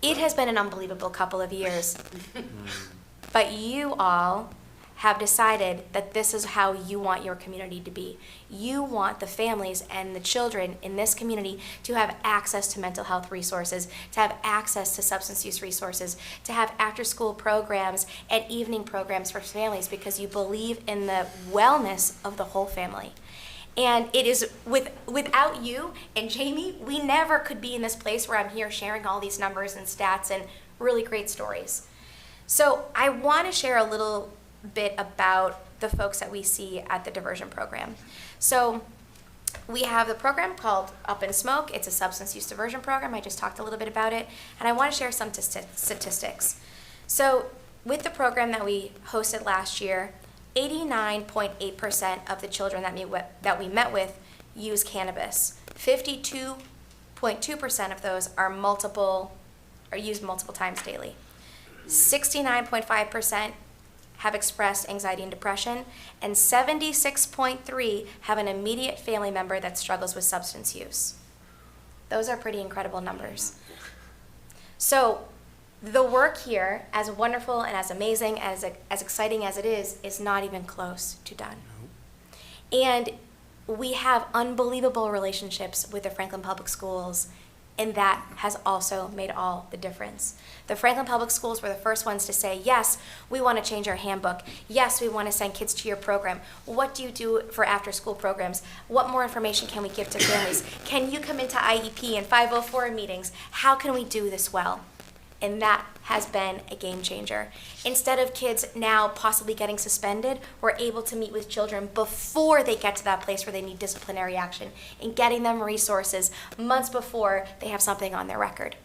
It has been an unbelievable couple of years, but you all have decided that this is how you want your community to be. You want the families and the children in this community to have access to mental health resources, to have access to substance use resources, to have after-school programs and evening programs for families, because you believe in the wellness of the whole family. And it is without you and Jamie, we never could be in this place where I'm here sharing all these numbers and stats and really great stories. So I want to share a little bit about the folks that we see at the diversion program. So we have the program called Up in Smoke. It's a substance use diversion program. I just talked a little bit about it, and I want to share some statistics. So with the program that we hosted last year, 89.8% of the children that we met with use cannabis. 52.2% of those are used multiple times daily. 69.5% have expressed anxiety and depression, and 76.3% have an immediate family member that struggles with substance use. Those are pretty incredible numbers. So the work here, as wonderful and as amazing, as exciting as it is not even close to done. And we have unbelievable relationships with the Franklin Public Schools, and that has also made all the difference. The Franklin Public Schools were the first ones to say, yes, we want to change our handbook. Yes, we want to send kids to your program. What do you do for after-school programs? What more information can we give to families? Can you come into IEP and 504 meetings? How can we do this well? And that has been a game changer. Instead of kids now possibly getting suspended, we're able to meet with children before they get to that place where they need disciplinary action and getting them resources months before they have something on their record.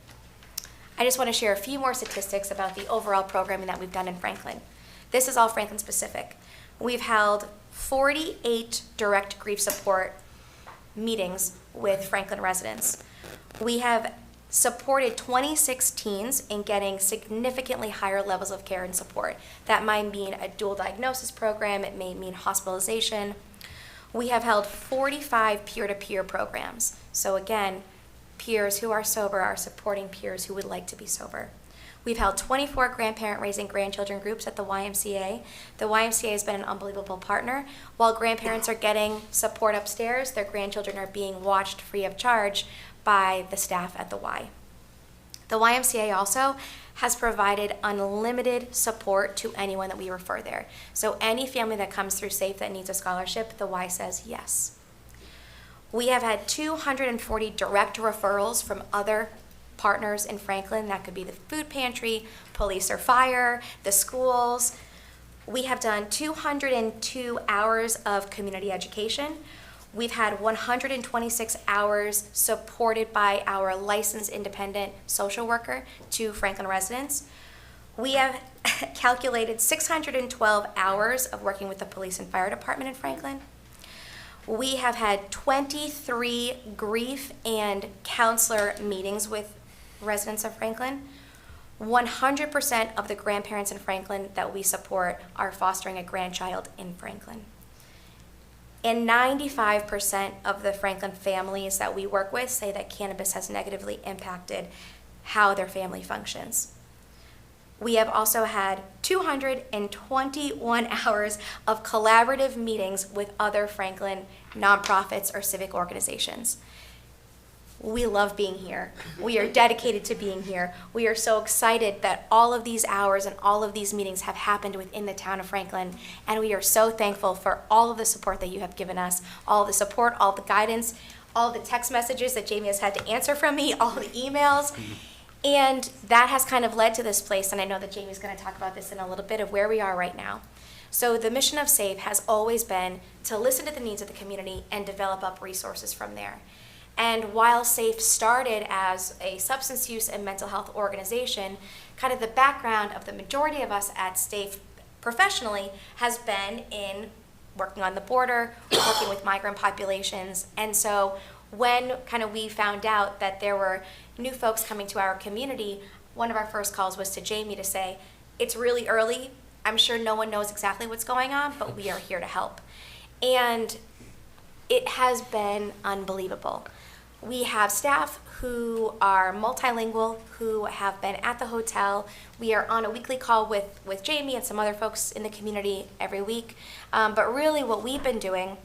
I just want to share a few more statistics about the overall programming that we've done in Franklin. This is all Franklin specific. We've held 48 direct grief support meetings with Franklin residents. We have supported 26 teens in getting significantly higher levels of care and support. That might mean a dual diagnosis program, it may mean hospitalization. We have held 45 peer-to-peer programs. So again, peers who are sober are supporting peers who would like to be sober. We've held 24 grandparent raising grandchildren groups at the YMCA. The YMCA has been an unbelievable partner. While grandparents are getting support upstairs, their grandchildren are being watched free of charge by the staff at the Y. The YMCA also has provided unlimited support to anyone that we refer there. So any family that comes through SAFE that needs a scholarship, the Y says yes. We have had 240 direct referrals from other partners in Franklin. That could be the food pantry, police or fire, the schools. We have done 202 hours of community education. We've had 126 hours supported by our licensed independent social worker to Franklin residents. We have calculated 612 hours of working with the police and fire department in Franklin. We have had 23 grief and counselor meetings with residents of Franklin. 100% of the grandparents in Franklin that we support are fostering a grandchild in Franklin. And 95% of the Franklin families that we work with say that cannabis has negatively impacted how their family functions. We have also had 221 hours of collaborative meetings with other Franklin nonprofits or civic organizations. We love being here. We are dedicated to being here. We are so excited that all of these hours and all of these meetings have happened within the town of Franklin, and we are so thankful for all of the support that you have given us, all of the support, all the guidance, all the text messages that Jamie has had to answer from me, all the emails. And that has kind of led to this place, and I know that Jamie's going to talk about this in a little bit, of where we are right now. So the mission of SAFE has always been to listen to the needs of the community and develop up resources from there. And while SAFE started as a substance use and mental health organization, kind of the background of the majority of us at SAFE professionally has been in working on the border, working with migrant populations. And so when kind of we found out that there were new folks coming to our community, one of our first calls was to Jamie to say, it's really early. I'm sure no one knows exactly what's going on, but we are here to help. And it has been unbelievable. We have staff who are multilingual, who have been at the hotel. We are on a weekly call with Jamie and some other folks in the community every week. But really what we've been doing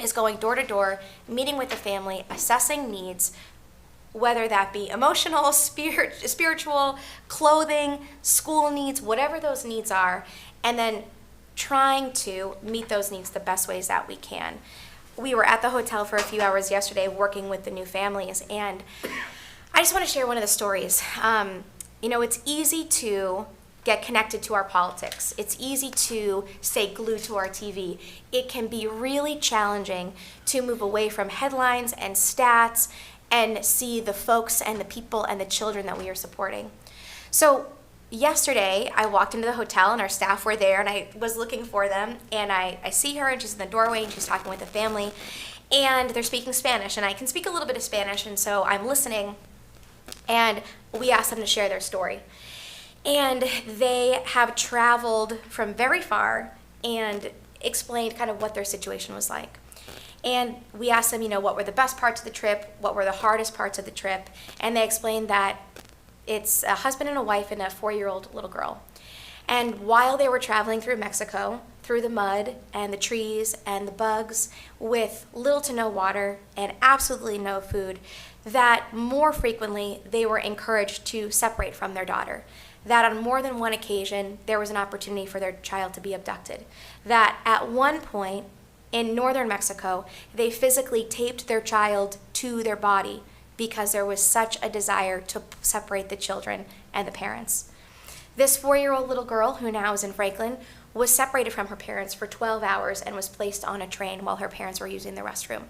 is going door to door, meeting with the family, assessing needs, whether that be emotional, spiritual, clothing, school needs, whatever those needs are, and then trying to meet those needs the best ways that we can. We were at the hotel for a few hours yesterday working with the new families, and I just want to share one of the stories. It's easy to get connected to our politics. It's easy to stay glued to our TV. It can be really challenging to move away from headlines and stats and see the folks and the people and the children that we are supporting. So yesterday, I walked into the hotel and our staff were there, and I was looking for them, and I see her, and she's in the doorway, and she's talking with the family, and they're speaking Spanish, and I can speak a little bit of Spanish, and so I'm listening, and we asked them to share their story. And they have traveled from very far and explained kind of what their situation was like. And we asked them, what were the best parts of the trip, what were the hardest parts of the trip, and they explained that it's a husband and a wife and a 4-year-old little girl. And while they were traveling through Mexico, through the mud and the trees and the bugs, with little to no water and absolutely no food, that more frequently they were encouraged to separate from their daughter. That on more than one occasion, there was an opportunity for their child to be abducted. That at one point in northern Mexico, they physically taped their child to their body because there was such a desire to separate the children and the parents. This 4-year-old little girl, who now is in Franklin, was separated from her parents for 12 hours and was placed on a train while her parents were using the restroom.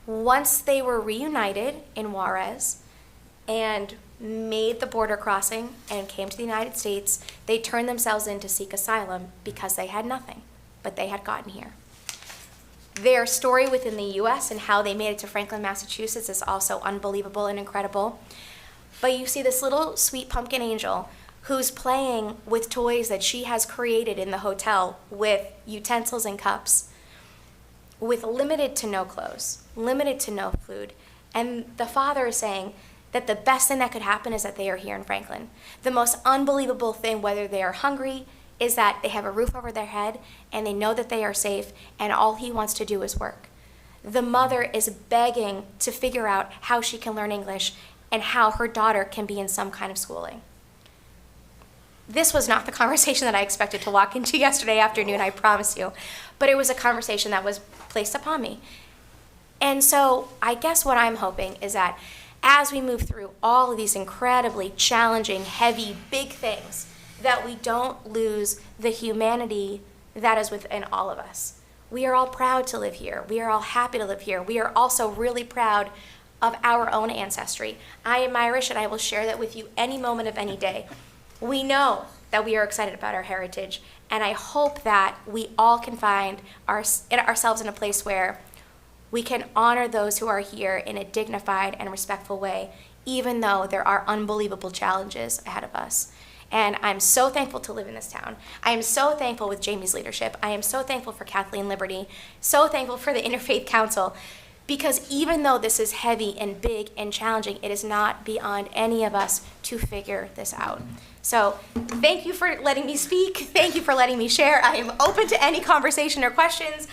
Once they were reunited in Juarez and made the border crossing and came to the United States, they turned themselves in to seek asylum because they had nothing, but they had gotten here. Their story within the U.S. and how they made it to Franklin, Massachusetts is also unbelievable and incredible. But you see this little sweet pumpkin angel who's playing with toys that she has created in the hotel with utensils and cups, with limited to no clothes, limited to no food. And the father is saying that the best thing that could happen is that they are here in Franklin. The most unbelievable thing, whether they are hungry, is that they have a roof over their head and they know that they are safe, and all he wants to do is work. The mother is begging to figure out how she can learn English and how her daughter can be in some kind of schooling. This was not the conversation that I expected to walk into yesterday afternoon, I promise you, but it was a conversation that was placed upon me. And so I guess what I'm hoping is that as we move through all of these incredibly challenging, heavy, big things, that we don't lose the humanity that is within all of us. We are all proud to live here. We are all happy to live here. We are also really proud of our own ancestry. I am Irish, and I will share that with you any moment of any day. We know that we are excited about our heritage, and I hope that we all can find ourselves in a place where we can honor those who are here in a dignified and respectful way, even though there are unbelievable challenges ahead of us. And I'm so thankful to live in this town. I am so thankful with Jamie's leadership. I am so thankful for Kathleen Liberty, so thankful for the Interfaith Council, because even though this is heavy and big and challenging, it is not beyond any of us to figure this out. So thank you for letting me speak. Thank you for letting me share. I am open to any conversation or questions.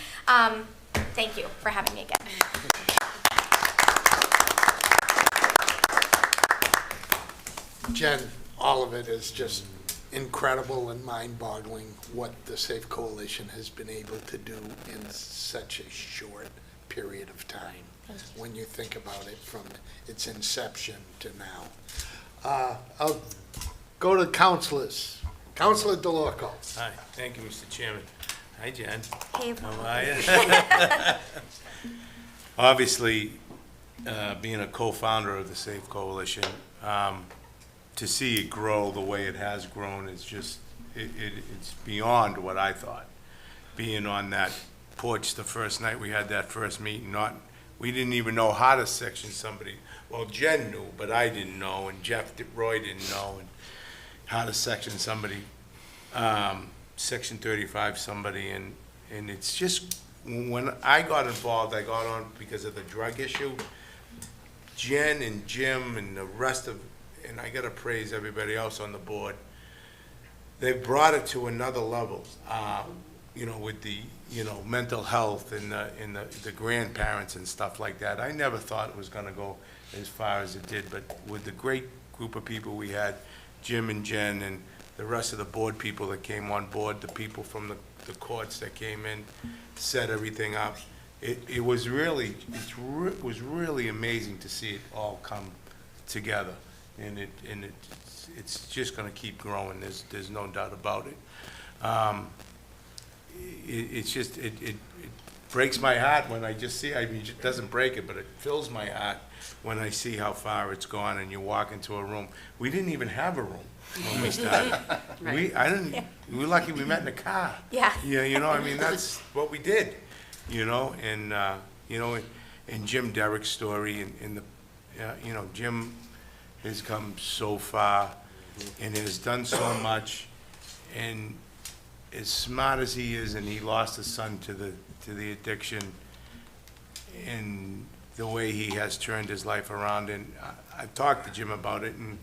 Thank you for having me again. Jen, all of it is just incredible and mind-boggling what the Safe Coalition has been able to do in such a short period of time, when you think about it from its inception to now. I'll go to councilors. Councilor DeLorco. Hi, thank you, Mr. Chairman. Hi, Jen. Hey, How are you? Obviously, being a co-founder of the Safe Coalition, to see it grow the way it has grown is just, it's beyond what I thought. Being on that porch the first night we had that first meeting, we didn't even know how to section somebody. Well, Jen knew, but I didn't know, and Roy didn't know, and how to section somebody, Section 35 somebody, and it's just, when I got involved, I got on because of the drug issue. Jen and Jim and the rest of, and I gotta praise everybody else on the board, they brought it to another level, with the, mental health and the grandparents and stuff like that. I never thought it was gonna go as far as it did, but with the great group of people we had, Jim and Jen and the rest of the board people that came on board, the people from the courts that came in, set everything up. It was really, it was really amazing to see it all come together. And it's just gonna keep growing, there's no doubt about it. It's just, it breaks my heart when I just see, I mean, it doesn't break it, but it fills my heart when I see how far it's gone and you walk into a room. We didn't even have a room when we started. Right. We were lucky we met in a car. Yeah. Yeah, I mean, that's what we did, and, and Jim Derrick's story and the, Jim has come so far and has done so much, and as smart as he is, and he lost his son to the addiction, and the way he has turned his life around, and I've talked to Jim about it, and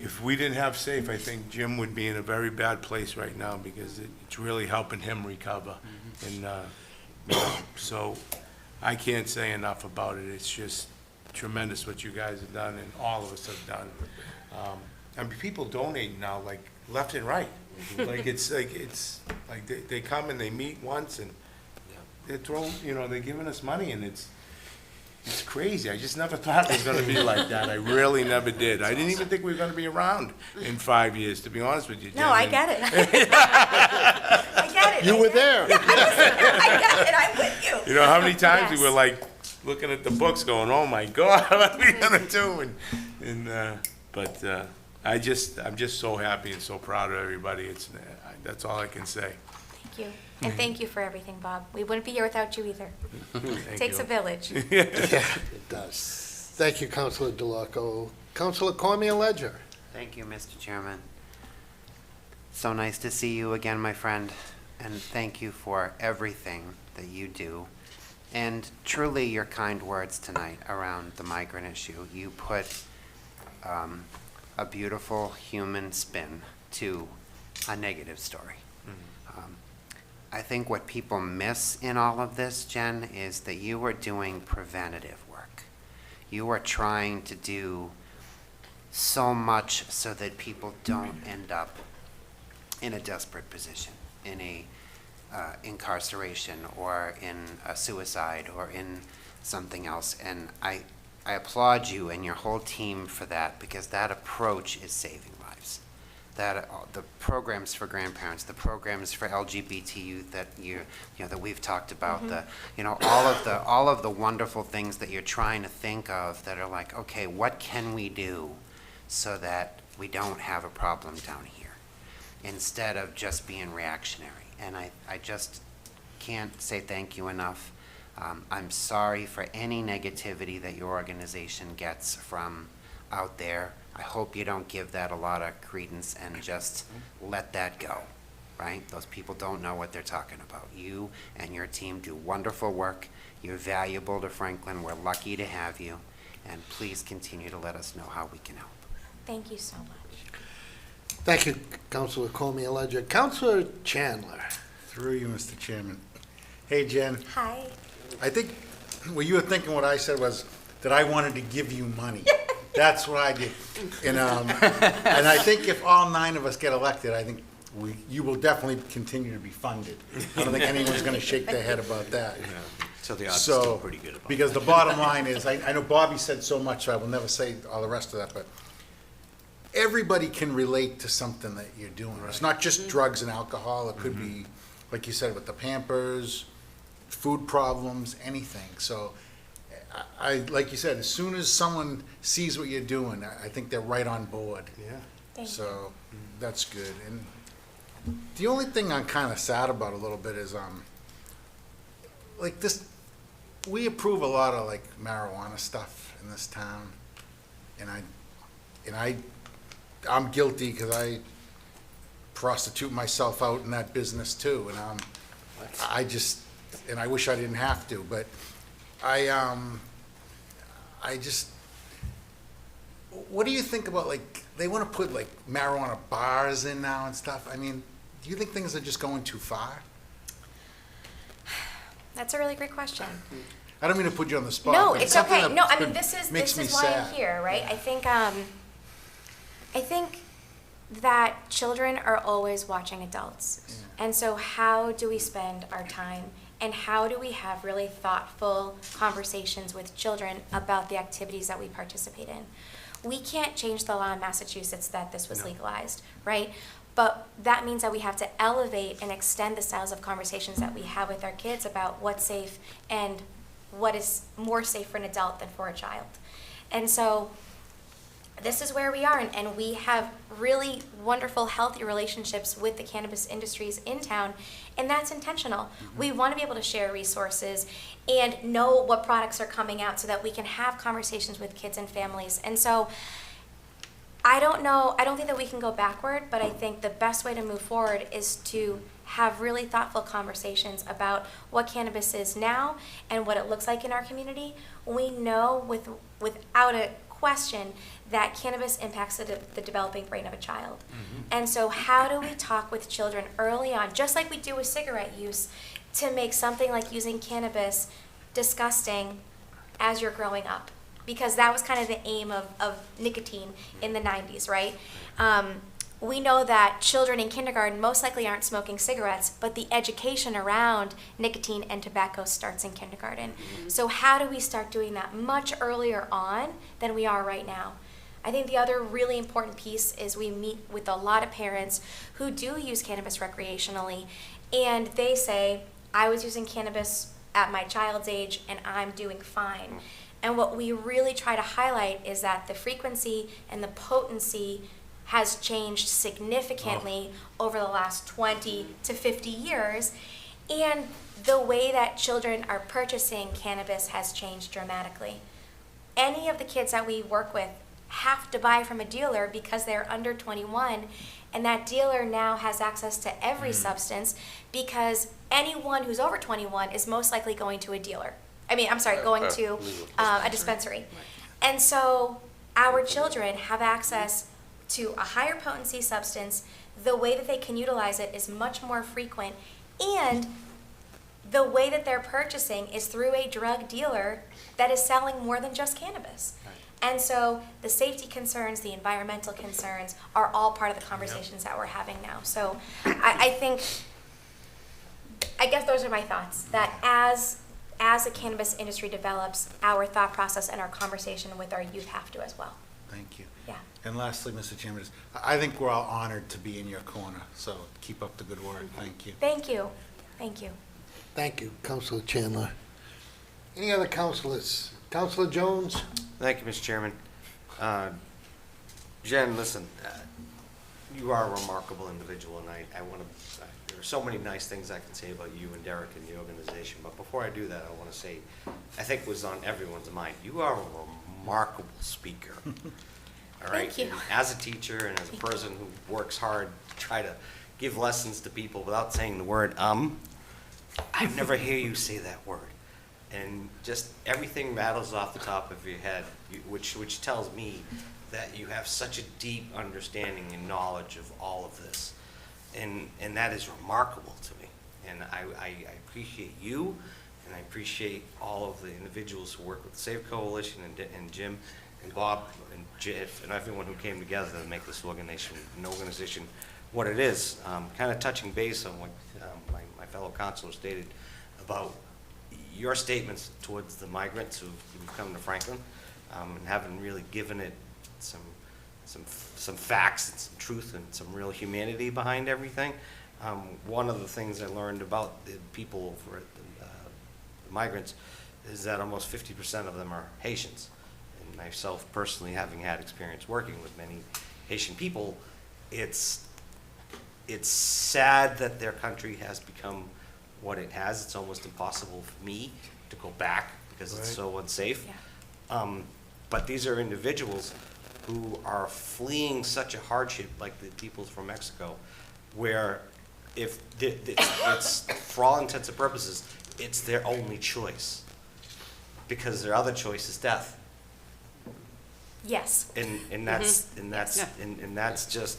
if we didn't have SAFE, I think Jim would be in a very bad place right now, because it's really helping him recover. And so I can't say enough about it. It's just tremendous what you guys have done and all of us have done. I mean, people donate now like left and right. Like it's like they come and they meet once and they're throwing, they're giving us money, and it's crazy. I just never thought it was going to be like that. I really never did. I didn't even think we were going to be around in 5 years, to be honest with you, Jen. No, I get it. I get it. You were there. I get it. I'm with you. How many times Yes. we were like looking at the books going, oh my God, what are we going to do? But I'm just so happy and so proud of everybody. That's all I can say. Thank you. And thank you for everything, Bob. We wouldn't be here without you either. It takes a village. Yeah, it does. Thank you, Councilor DeLorco. Councilor Cormier Ledger. Thank you, Mr. Chairman. So nice to see you again, my friend, and thank you for everything that you do. And truly your kind words tonight around the migrant issue. You put a beautiful human spin to a negative story. I think what people miss in all of this, Jen, is that you are doing preventative work. You are trying to do so much so that people don't end up in a desperate position, in a incarceration or in a suicide or in something else. And I applaud you and your whole team for that, because that approach is saving lives. That the programs for grandparents, the programs for LGBT youth that that we've talked about, the all of the wonderful things that you're trying to think of that are like, okay, what can we do so that we don't have a problem down here, instead of just being reactionary. And I just can't say thank you enough. I'm sorry for any negativity that your organization gets from out there. I hope you don't give that a lot of credence and just let that go, right? Those people don't know what they're talking about. You and your team do wonderful work. You're valuable to Franklin. We're lucky to have you. And please continue to let us know how we can help. Thank you so much. Thank you, Councilor Cormier-Ledger. Councilor Chandler. Through you, Mr. Chairman. Hey, Jen. Hi. I think what you were thinking, what I said was that I wanted to give you money. That's what I did. And I think if all 9 of us get elected, I think you will definitely continue to be funded. I don't think anyone's going to shake their head about that. So the odds are still pretty good about because the bottom line is, I know Bobby said so much, so I will never say all the rest of that, but everybody can relate to something that you're doing. It's not just drugs and alcohol. It could be, like you said, with the Pampers, food problems, anything. So I like you said, as soon as someone sees what you're doing, I think they're right on board. Yeah. So that's good. And the only thing I'm kind of sad about a little bit is, like this, we approve a lot of like marijuana stuff in this town, and I'm guilty because I prostitute myself out in that business too, and I wish I didn't have to, but what do you think about, like, they want to put like marijuana bars in now and stuff? I mean, do you think things are just going too far? That's a really great question. I don't mean to put you on the spot. No, but it's something okay. that No, I mean, this is makes me why I'm sad. here, right? I think that children are always watching adults. And so how do we spend our time, and how do we have really thoughtful conversations with children about the activities that we participate in? We can't change the law in Massachusetts that this was legalized, right? But that means that we have to elevate and extend the styles of conversations that we have with our kids about what's safe and what is more safe for an adult than for a child. And so this is where we are, and we have really wonderful, healthy relationships with the cannabis industries in town, and that's intentional. We want to be able to share resources and know what products are coming out so that we can have conversations with kids and families. And so I don't think that we can go backward, but I think the best way to move forward is to have really thoughtful conversations about what cannabis is now and what it looks like in our community. We know without a question that cannabis impacts the developing brain of a child. And so how do we talk with children early on, just like we do with cigarette use, to make something like using cannabis disgusting as you're growing up? Because that was kind of the aim of nicotine in the 90s, right? We know that children in kindergarten most likely aren't smoking cigarettes, but the education around nicotine and tobacco starts in kindergarten. So how do we start doing that much earlier on than we are right now? I think the other really important piece is we meet with a lot of parents who do use cannabis recreationally, and they say, I was using cannabis at my child's age and I'm doing fine. And what we really try to highlight is that the frequency and the potency has changed significantly over the last 20 to 50 years. And the way that children are purchasing cannabis has changed dramatically. Any of the kids that we work with have to buy from a dealer because they're under 21, and that dealer now has access to every substance because anyone who's over 21 is most likely going to a dealer. Going to a dispensary. And so our children have access to a higher potency substance. The way that they can utilize it is much more frequent, and the way that they're purchasing is through a drug dealer that is selling more than just cannabis. And so the safety concerns, the environmental concerns are all part of the conversations that we're having now. So I think I guess those are my thoughts, that as the cannabis industry develops, our thought process and our conversation with our youth have to as well. Thank you. Yeah. And lastly, Mr. Chairman, I think we're all honored to be in your corner, so keep up the good work. Thank you. Thank you. Thank you. Thank you, Councilor Chandler. Any other councilors? Councilor Jones? Thank you, Mr. Chairman. Jen, listen, you are a remarkable individual, and I want to, there are so many nice things I can say about you and Derek and the organization, but before I do that, I want to say, I think it was on everyone's mind, you are a remarkable speaker. All right? Thank you. And as a teacher and as a person who works hard to try to give lessons to people without saying the word I never hear you say that word. And just everything rattles off the top of your head, which tells me that you have such a deep understanding and knowledge of all of this. And that is remarkable to me. And I appreciate you, and I appreciate all of the individuals who work with the SAFE Coalition, and Jim, and Bob, and Jeff, and everyone who came together to make this organization what it is. Kind of touching base on what my fellow councilor stated about your statements towards the migrants who've come to Franklin, and haven't really given it some facts and some truth and some real humanity behind everything. One of the things I learned about the people over at the migrants is that almost 50% of them are Haitians. And myself personally, having had experience working with many Haitian people, it's sad that their country has become what it has. It's almost impossible for me to go back because it's so unsafe. Yeah. But these are individuals who are fleeing such a hardship, like the people from Mexico, where if it's for all intents and purposes, it's their only choice, because their other choice is death. Yes. And that's just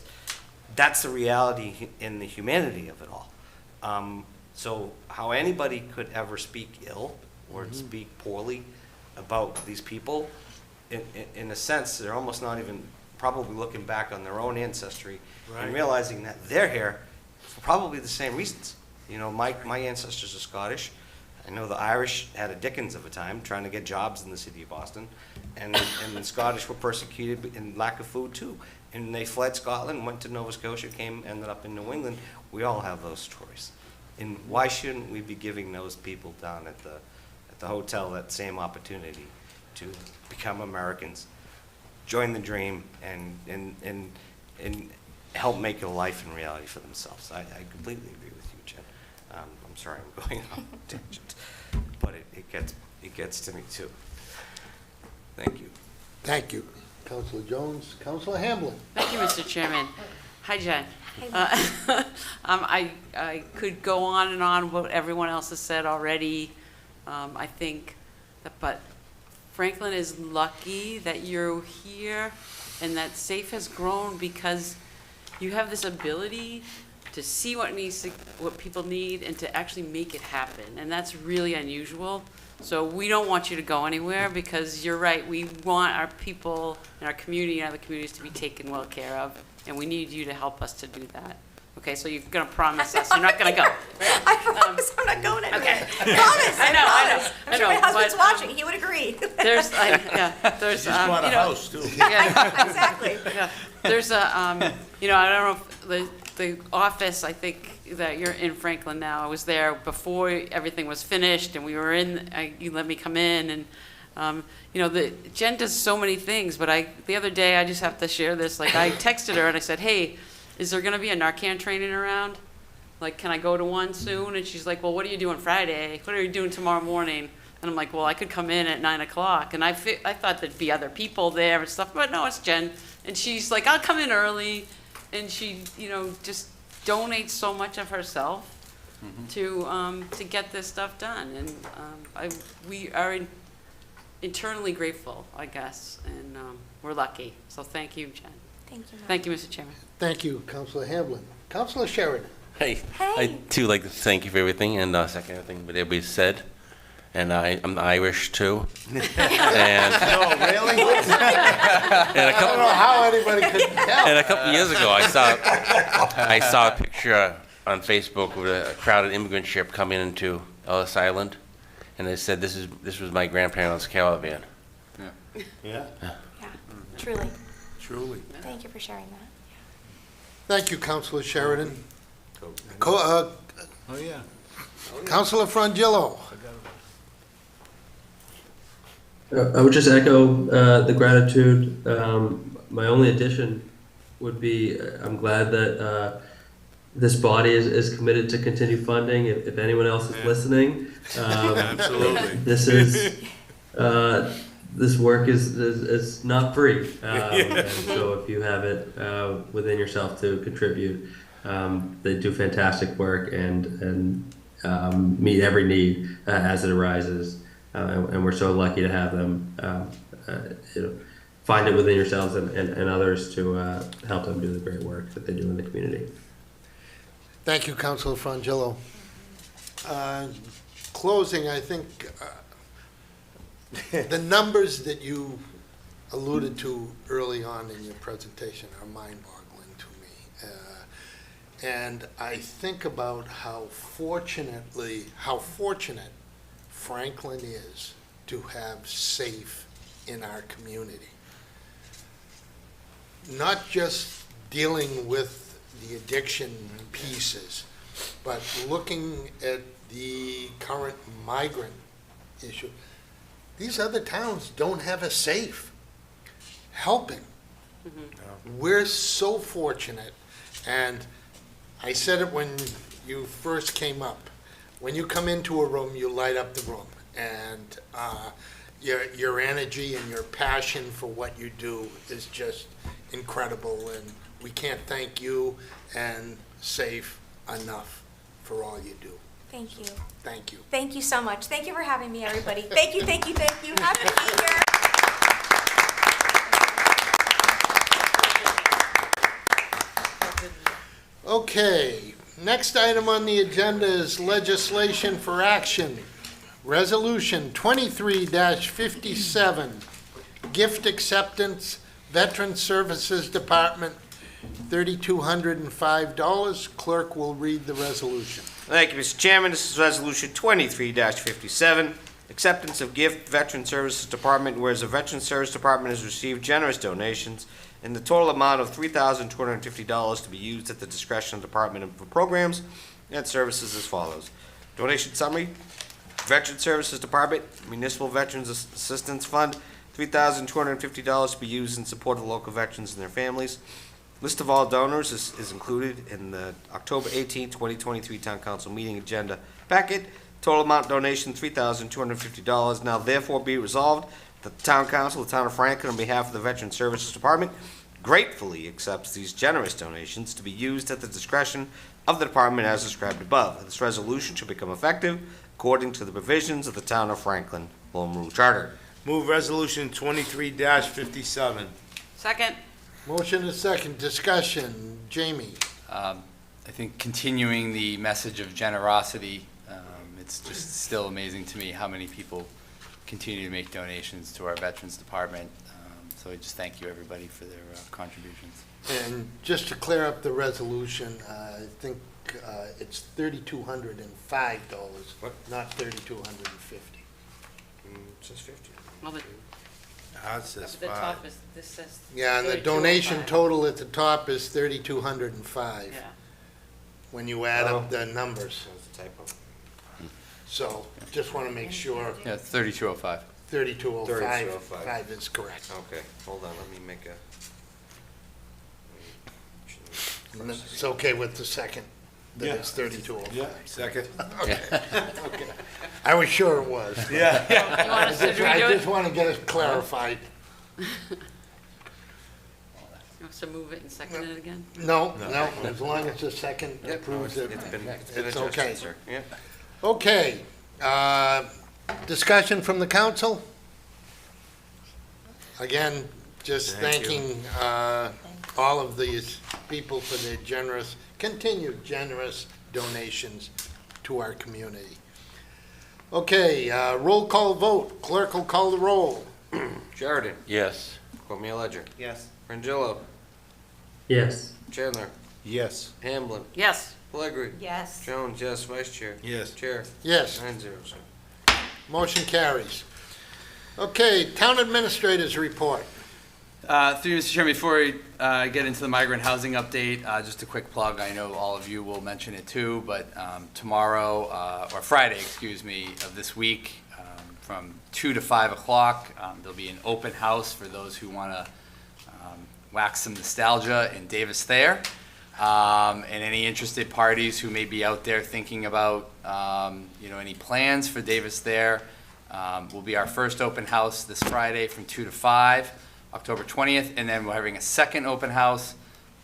that's the reality and the humanity of it all. So how anybody could ever speak ill or speak poorly about these people, in a sense, they're almost not even probably looking back on their own ancestry and realizing that they're here for probably the same reasons. You know, my ancestors are Scottish. I know the Irish had a Dickens of a time trying to get jobs in the city of Boston, and the Scottish were persecuted in lack of food too. And they fled Scotland, went to Nova Scotia, ended up in New England. We all have those stories. And why shouldn't we be giving those people down at the hotel that same opportunity to become Americans, join the dream, and help make a life and reality for themselves? I completely agree with you, Jen. I'm sorry I'm going on a tangent, but it gets to me too. Thank you. Thank you. Councilor Jones. Councilor Hamblin. Thank you, Mr. Chairman. Hi, Jen. I could go on and on what everyone else has said already. I think but Franklin is lucky that you're here and that SAFE has grown because you have this ability to see what people need and to actually make it happen. And that's really unusual. So we don't want you to go anywhere because you're right. We want our people and our community and other communities to be taken well care of. And we need you to help us to do that. Okay, so you're going to promise us you're not going to go. I promise I'm not going anywhere. Okay. Promise. I know. I'm sure my husband's watching. He would agree. There's Just bought a house too. Exactly. Yeah. There's a, I don't know if the office, I think that you're in Franklin now. I was there before everything was finished, and we were you let me come in, and Jen does so many things. But the other day, I just have to share this. Like, I texted her and I said, "Hey, is there going to be a Narcan training around? Like, can I go to one soon?" And she's like, "Well, what are you doing Friday? What are you doing tomorrow morning?" And I'm like, "Well, I could come in at 9 o'clock." And I thought there'd be other people there and stuff, but no, it's Jen. And she's like, "I'll come in early." And she, just donates so much of herself to get this stuff done. And we are internally grateful, I guess, and we're lucky. So thank you, Jen. Thank you. Thank you, Mr. Chairman. Thank you, Councilor Hamblin. Councilor Sheridan. Hey, I too like to thank you for everything and second everything that everybody said. And I'm Irish too. And No, really? I I don't know how anybody could tell. And a couple years ago, I saw a picture on Facebook with a crowded immigrant ship coming into Ellis Island, and they said this was my grandparents' caravan. Yeah, Truly. truly. Thank you for sharing that. Thank you, Councilor Sheridan. Oh, yeah. Councilor Frangillo. I would just echo the gratitude. My only addition would be I'm glad that this body is committed to continue funding. If anyone else is listening, Absolutely. this is this work is not free. And so if you have it within yourself to contribute, they do fantastic work and meet every need as it arises. And we're so lucky to have them, find it within yourselves and others to help them do the great work that they do in the community. Thank you, Councilor Frangillo. Closing, I think the numbers that you alluded to early on in your presentation are mind-boggling to me. And I think about how fortunate Franklin is to have SAFE in our community. Not just dealing with the addiction pieces, but looking at the current migrant issue. These other towns don't have a SAFE helping. We're so fortunate, and I said it when you first came up. When you come into a room, you light up the room, and your energy and your passion for what you do is just incredible, and we can't thank you and SAFE enough for all you do. Thank you. Thank you. Thank you so much. Thank you for having me, everybody. Thank you, thank you, thank you. Happy to be here. Okay, next item on the agenda is legislation for action. Resolution 23-57, gift acceptance, Veteran Services Department, $3,205. Clerk will read the resolution. Thank you, Mr. Chairman. This is Resolution 23-57, acceptance of gift, Veteran Services Department, whereas the Veteran Service Department has received generous donations in the total amount of $3,250 to be used at the discretion of the Department for programs and services as follows. Donation summary, Veteran Services Department, Municipal Veterans Assistance Fund, $3,250 to be used in support of local veterans and their families. List of all donors is included in the October 18, 2023 Town Council meeting agenda packet. Total amount donation, $3,250. Now therefore be resolved that the Town Council of the Town of Franklin, on behalf of the Veteran Services Department, gratefully accepts these generous donations to be used at the discretion of the department as described above. This resolution should become effective according to the provisions of the Town of Franklin Home Rule Charter. Move Resolution 23-57. Second. Motion is second. Discussion. Jamie. I think continuing the message of generosity, it's just still amazing to me how many people continue to make donations to our Veterans Department. So I just thank you, everybody, for their contributions. And just to clear up the resolution, I think it's $3,205, not $3,250. It says 50. Well, the, Ours says the 5. top is, this says. Yeah, and the 3205. donation total at the top is $3,205. Yeah. When you add up the numbers. That's a typo. So just want to make sure Yeah, it's 3205. 3,205 is correct. Okay, hold on, let me make a. And it's okay with the second, that Yeah. it's 3,205. Yeah, second. Okay. Okay. I was sure it was. Yeah. You want us to I redo just it? want to get it clarified. You want us to move it and second it again? No, as long as the second approves it, It's been it's adjusted, okay. sir. Yeah. Okay, discussion from the council? Again, just Thank you. thanking all of these people for their continued generous donations to our community. Okay, roll call vote. Clerk will call the roll. Sheridan. Yes. Cormier Ledger. Yes. Frangillo. Yes. Chandler. Yes. Hamblin. Yes. Pellegri. Yes. Jones, yes. Vice Chair. Yes. Chair. Yes. 9-0, sir. Motion carries. Okay, Town Administrator's report. Through you, Mr. Chairman, before we get into the migrant housing update, just a quick plug. I know all of you will mention it too, but tomorrow, or Friday, excuse me, of this week, from 2 to 5 o'clock, there'll be an open house for those who want to wax some nostalgia in Davis Thayer. And any interested parties who may be out there thinking about, any plans for Davis Thayer, will be our first open house this Friday from 2 to 5. October 20th, and then we're having a second open house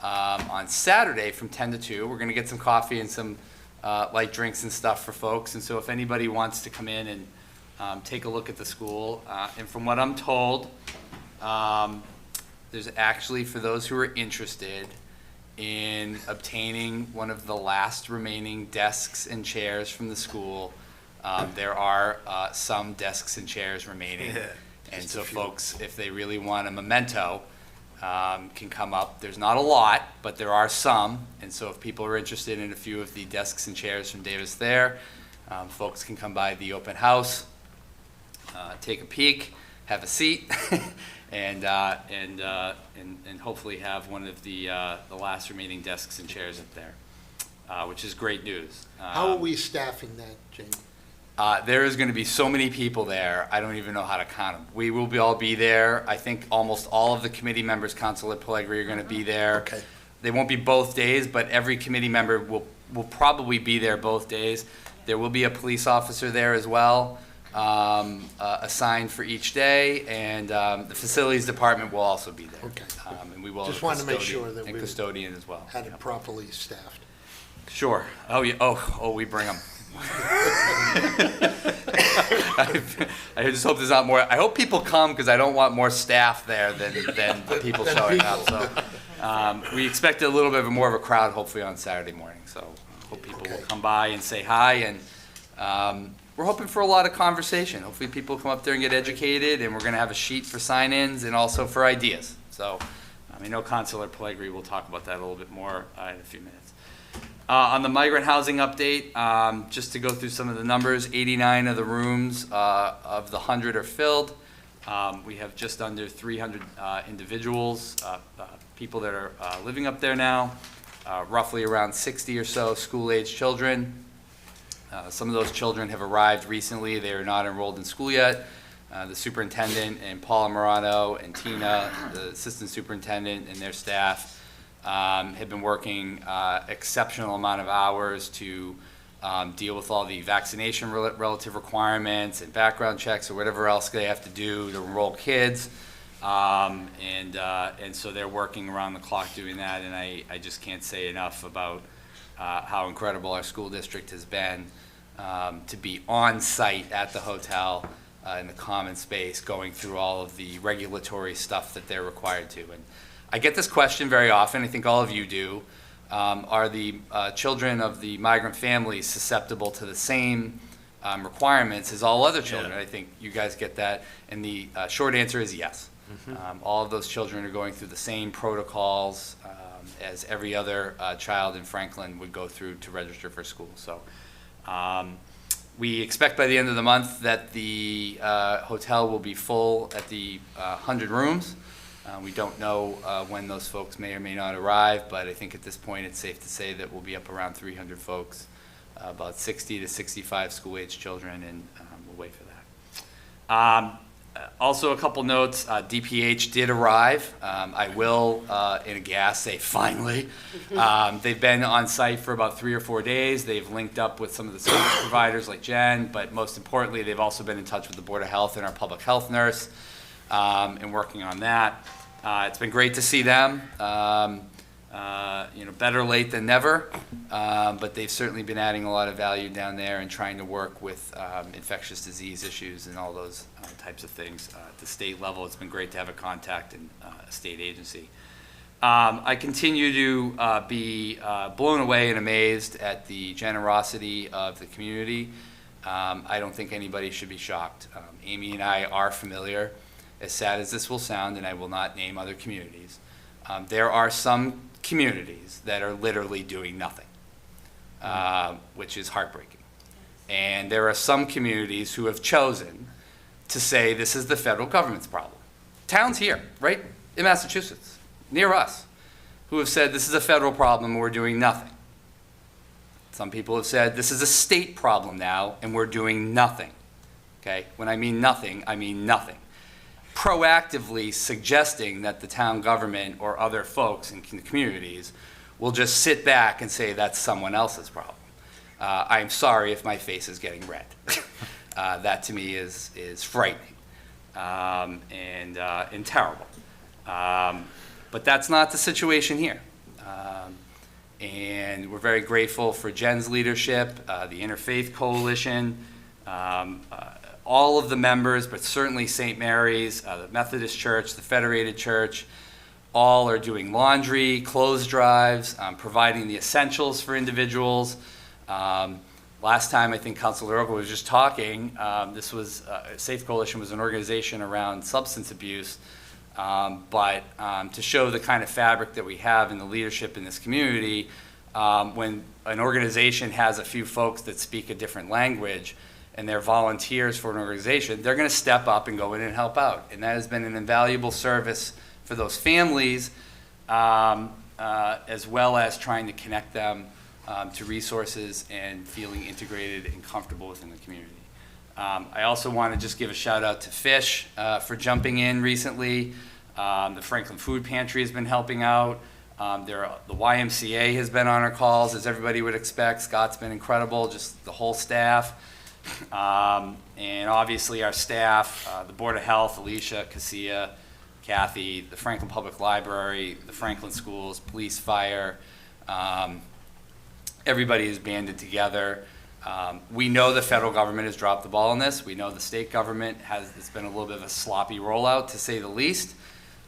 on Saturday from 10 to 2. We're going to get some coffee and some light drinks and stuff for folks, and so if anybody wants to come in and take a look at the school, and from what I'm told, there's actually, for those who are interested in obtaining one of the last remaining desks and chairs from the school, there are some desks and chairs remaining. Yeah. And so folks, if they really want a memento, can come up. There's not a lot, but there are some. And so if people are interested in a few of the desks and chairs from Davis Thayer, folks can come by the open house, take a peek, have a seat, and hopefully have one of the last remaining desks and chairs up there, which is great news. How are we staffing that, Jamie? There is going to be so many people there, I don't even know how to count them. We will all be there. I think almost all of the committee members, Councilor Pellegri, are going to be there. Okay. They won't be both days, but every committee member will probably be there both days. There will be a police officer there as well, assigned for each day, and the facilities department will also be there. Okay. And we will Just have a wanted to make custodian- sure that and we custodian as well. had it properly staffed. Sure. Oh, yeah. Oh, we bring them. I just hope there's not more. I hope people come because I don't want more staff there than people showing up. So we expect a little bit more of a crowd hopefully on Saturday morning. So I hope people will come by and say hi. And we're hoping for a lot of conversation. Hopefully people come up there and get educated. And we're going to have a sheet for sign-ins and also for ideas. So I know Councilor Pellegri will talk about that a little bit more in a few minutes. On the migrant housing update, just to go through some of the numbers, 89 of the rooms of the 100 are filled. We have just under 300 individuals, people that are living up there now, roughly around 60 or so school-age children. Some of those children have arrived recently. They are not enrolled in school yet. The superintendent and Paula Morano and Tina, the assistant superintendent, and their staff have been working exceptional amount of hours to deal with all the vaccination relative requirements and background checks or whatever else they have to do to enroll kids. And so they're working around the clock doing that, and I just can't say enough about how incredible our school district has been to be on site at the hotel in the common space, going through all of the regulatory stuff that they're required to. And I get this question very often, I think all of you do. Are the children of the migrant families susceptible to the same requirements as all other children? I think you guys get that, and the short answer is yes. All of those children are going through the same protocols as every other child in Franklin would go through to register for school. So we expect by the end of the month that the hotel will be full at the 100 rooms. We don't know when those folks may or may not arrive, but I think at this point it's safe to say that we'll be up around 300 folks, about 60 to 65 school-age children, and we'll wait for that. Also, a couple notes. DPH did arrive. I will, in a gas, say finally. They've been on site for about 3 or 4 days. They've linked up with some of the service providers like Jen, but most importantly, they've also been in touch with the Board of Health and our public health nurse, and working on that. It's been great to see them. Better late than never, but they've certainly been adding a lot of value down there and trying to work with infectious disease issues and all those types of things at the state level. It's been great to have a contact in a state agency. I continue to be blown away and amazed at the generosity of the community. I don't think anybody should be shocked. Amy and I are familiar, as sad as this will sound, and I will not name other communities. There are some communities that are literally doing nothing. which is heartbreaking. And there are some communities who have chosen to say this is the federal government's problem. Towns here, right in Massachusetts, near us, who have said this is a federal problem and we're doing nothing. Some people have said this is a state problem now and we're doing nothing. Okay? When I mean nothing, I mean nothing. Proactively suggesting that the town government or other folks in the communities will just sit back and say that's someone else's problem. I'm sorry if my face is getting red. That to me is frightening and terrible. But that's not the situation here. And we're very grateful for Jen's leadership, the Interfaith Coalition, all of the members, but certainly St. Mary's, the Methodist Church, the Federated Church, all are doing laundry, clothes drives, providing the essentials for individuals. Last time, I think Councilor Roca was just talking, this was, Safe Coalition was an organization around substance abuse, but to show the kind of fabric that we have in the leadership in this community, when an organization has a few folks that speak a different language and they're volunteers for an organization, they're going to step up and go in and help out. And that has been an invaluable service for those families, as well as trying to connect them to resources and feeling integrated and comfortable within the community. I also want to just give a shout out to Fish for jumping in recently. The Franklin Food Pantry has been helping out. The YMCA has been on our calls, as everybody would expect. Scott's been incredible, just the whole staff. And obviously our staff, the Board of Health, Alicia, Cassia, Kathy, the Franklin Public Library, the Franklin Schools, police, fire, everybody has banded together. We know the federal government has dropped the ball on this. We know the state government it's been a little bit of a sloppy rollout, to say the least.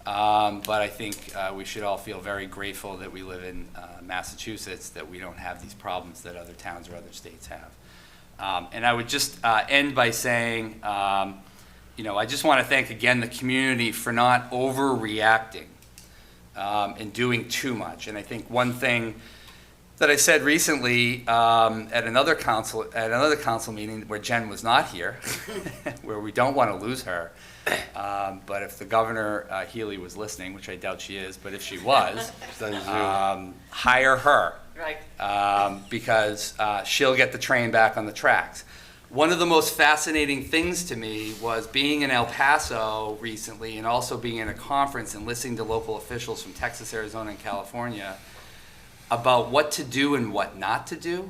But I think we should all feel very grateful that we live in Massachusetts, that we don't have these problems that other towns or other states have. And I would just end by saying, I just want to thank again the community for not overreacting and doing too much. And I think one thing that I said recently at another council meeting where Jen was not here, where we don't want to lose her, but if the Governor Healy was listening, which I doubt she is, but if she was, hire her. Right. Because she'll get the train back on the tracks. One of the most fascinating things to me was being in El Paso recently and also being in a conference and listening to local officials from Texas, Arizona, and California about what to do and what not to do.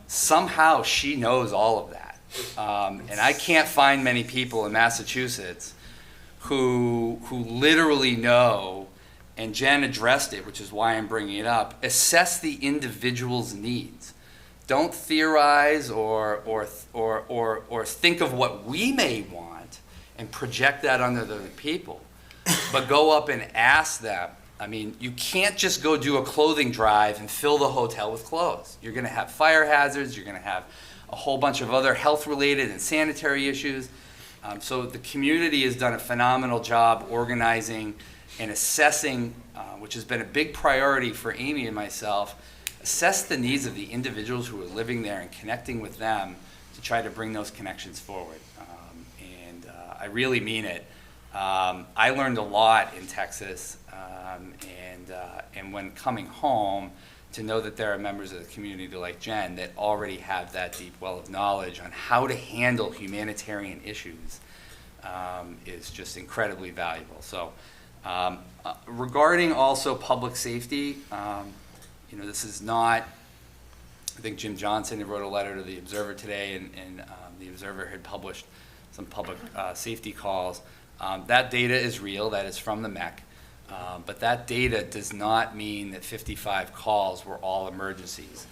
Somehow she knows all of that. And I can't find many people in Massachusetts who literally know, and Jen addressed it, which is why I'm bringing it up, assess the individual's needs. Don't theorize or think of what we may want and project that onto the people, but go up and ask them. I mean, you can't just go do a clothing drive and fill the hotel with clothes. You're going to have fire hazards. You're going to have a whole bunch of other health-related and sanitary issues. So the community has done a phenomenal job organizing and assessing, which has been a big priority for Amy and myself, assess the needs of the individuals who are living there and connecting with them to try to bring those connections forward. And I really mean it. I learned a lot in Texas, and when coming home, to know that there are members of the community like Jen that already have that deep well of knowledge on how to handle humanitarian issues is just incredibly valuable. So regarding also public safety, this is not, I think Jim Johnson had wrote a letter to the Observer today, and the Observer had published some public safety calls. That data is real, that is from the MEC. But that data does not mean that 55 calls were all emergencies.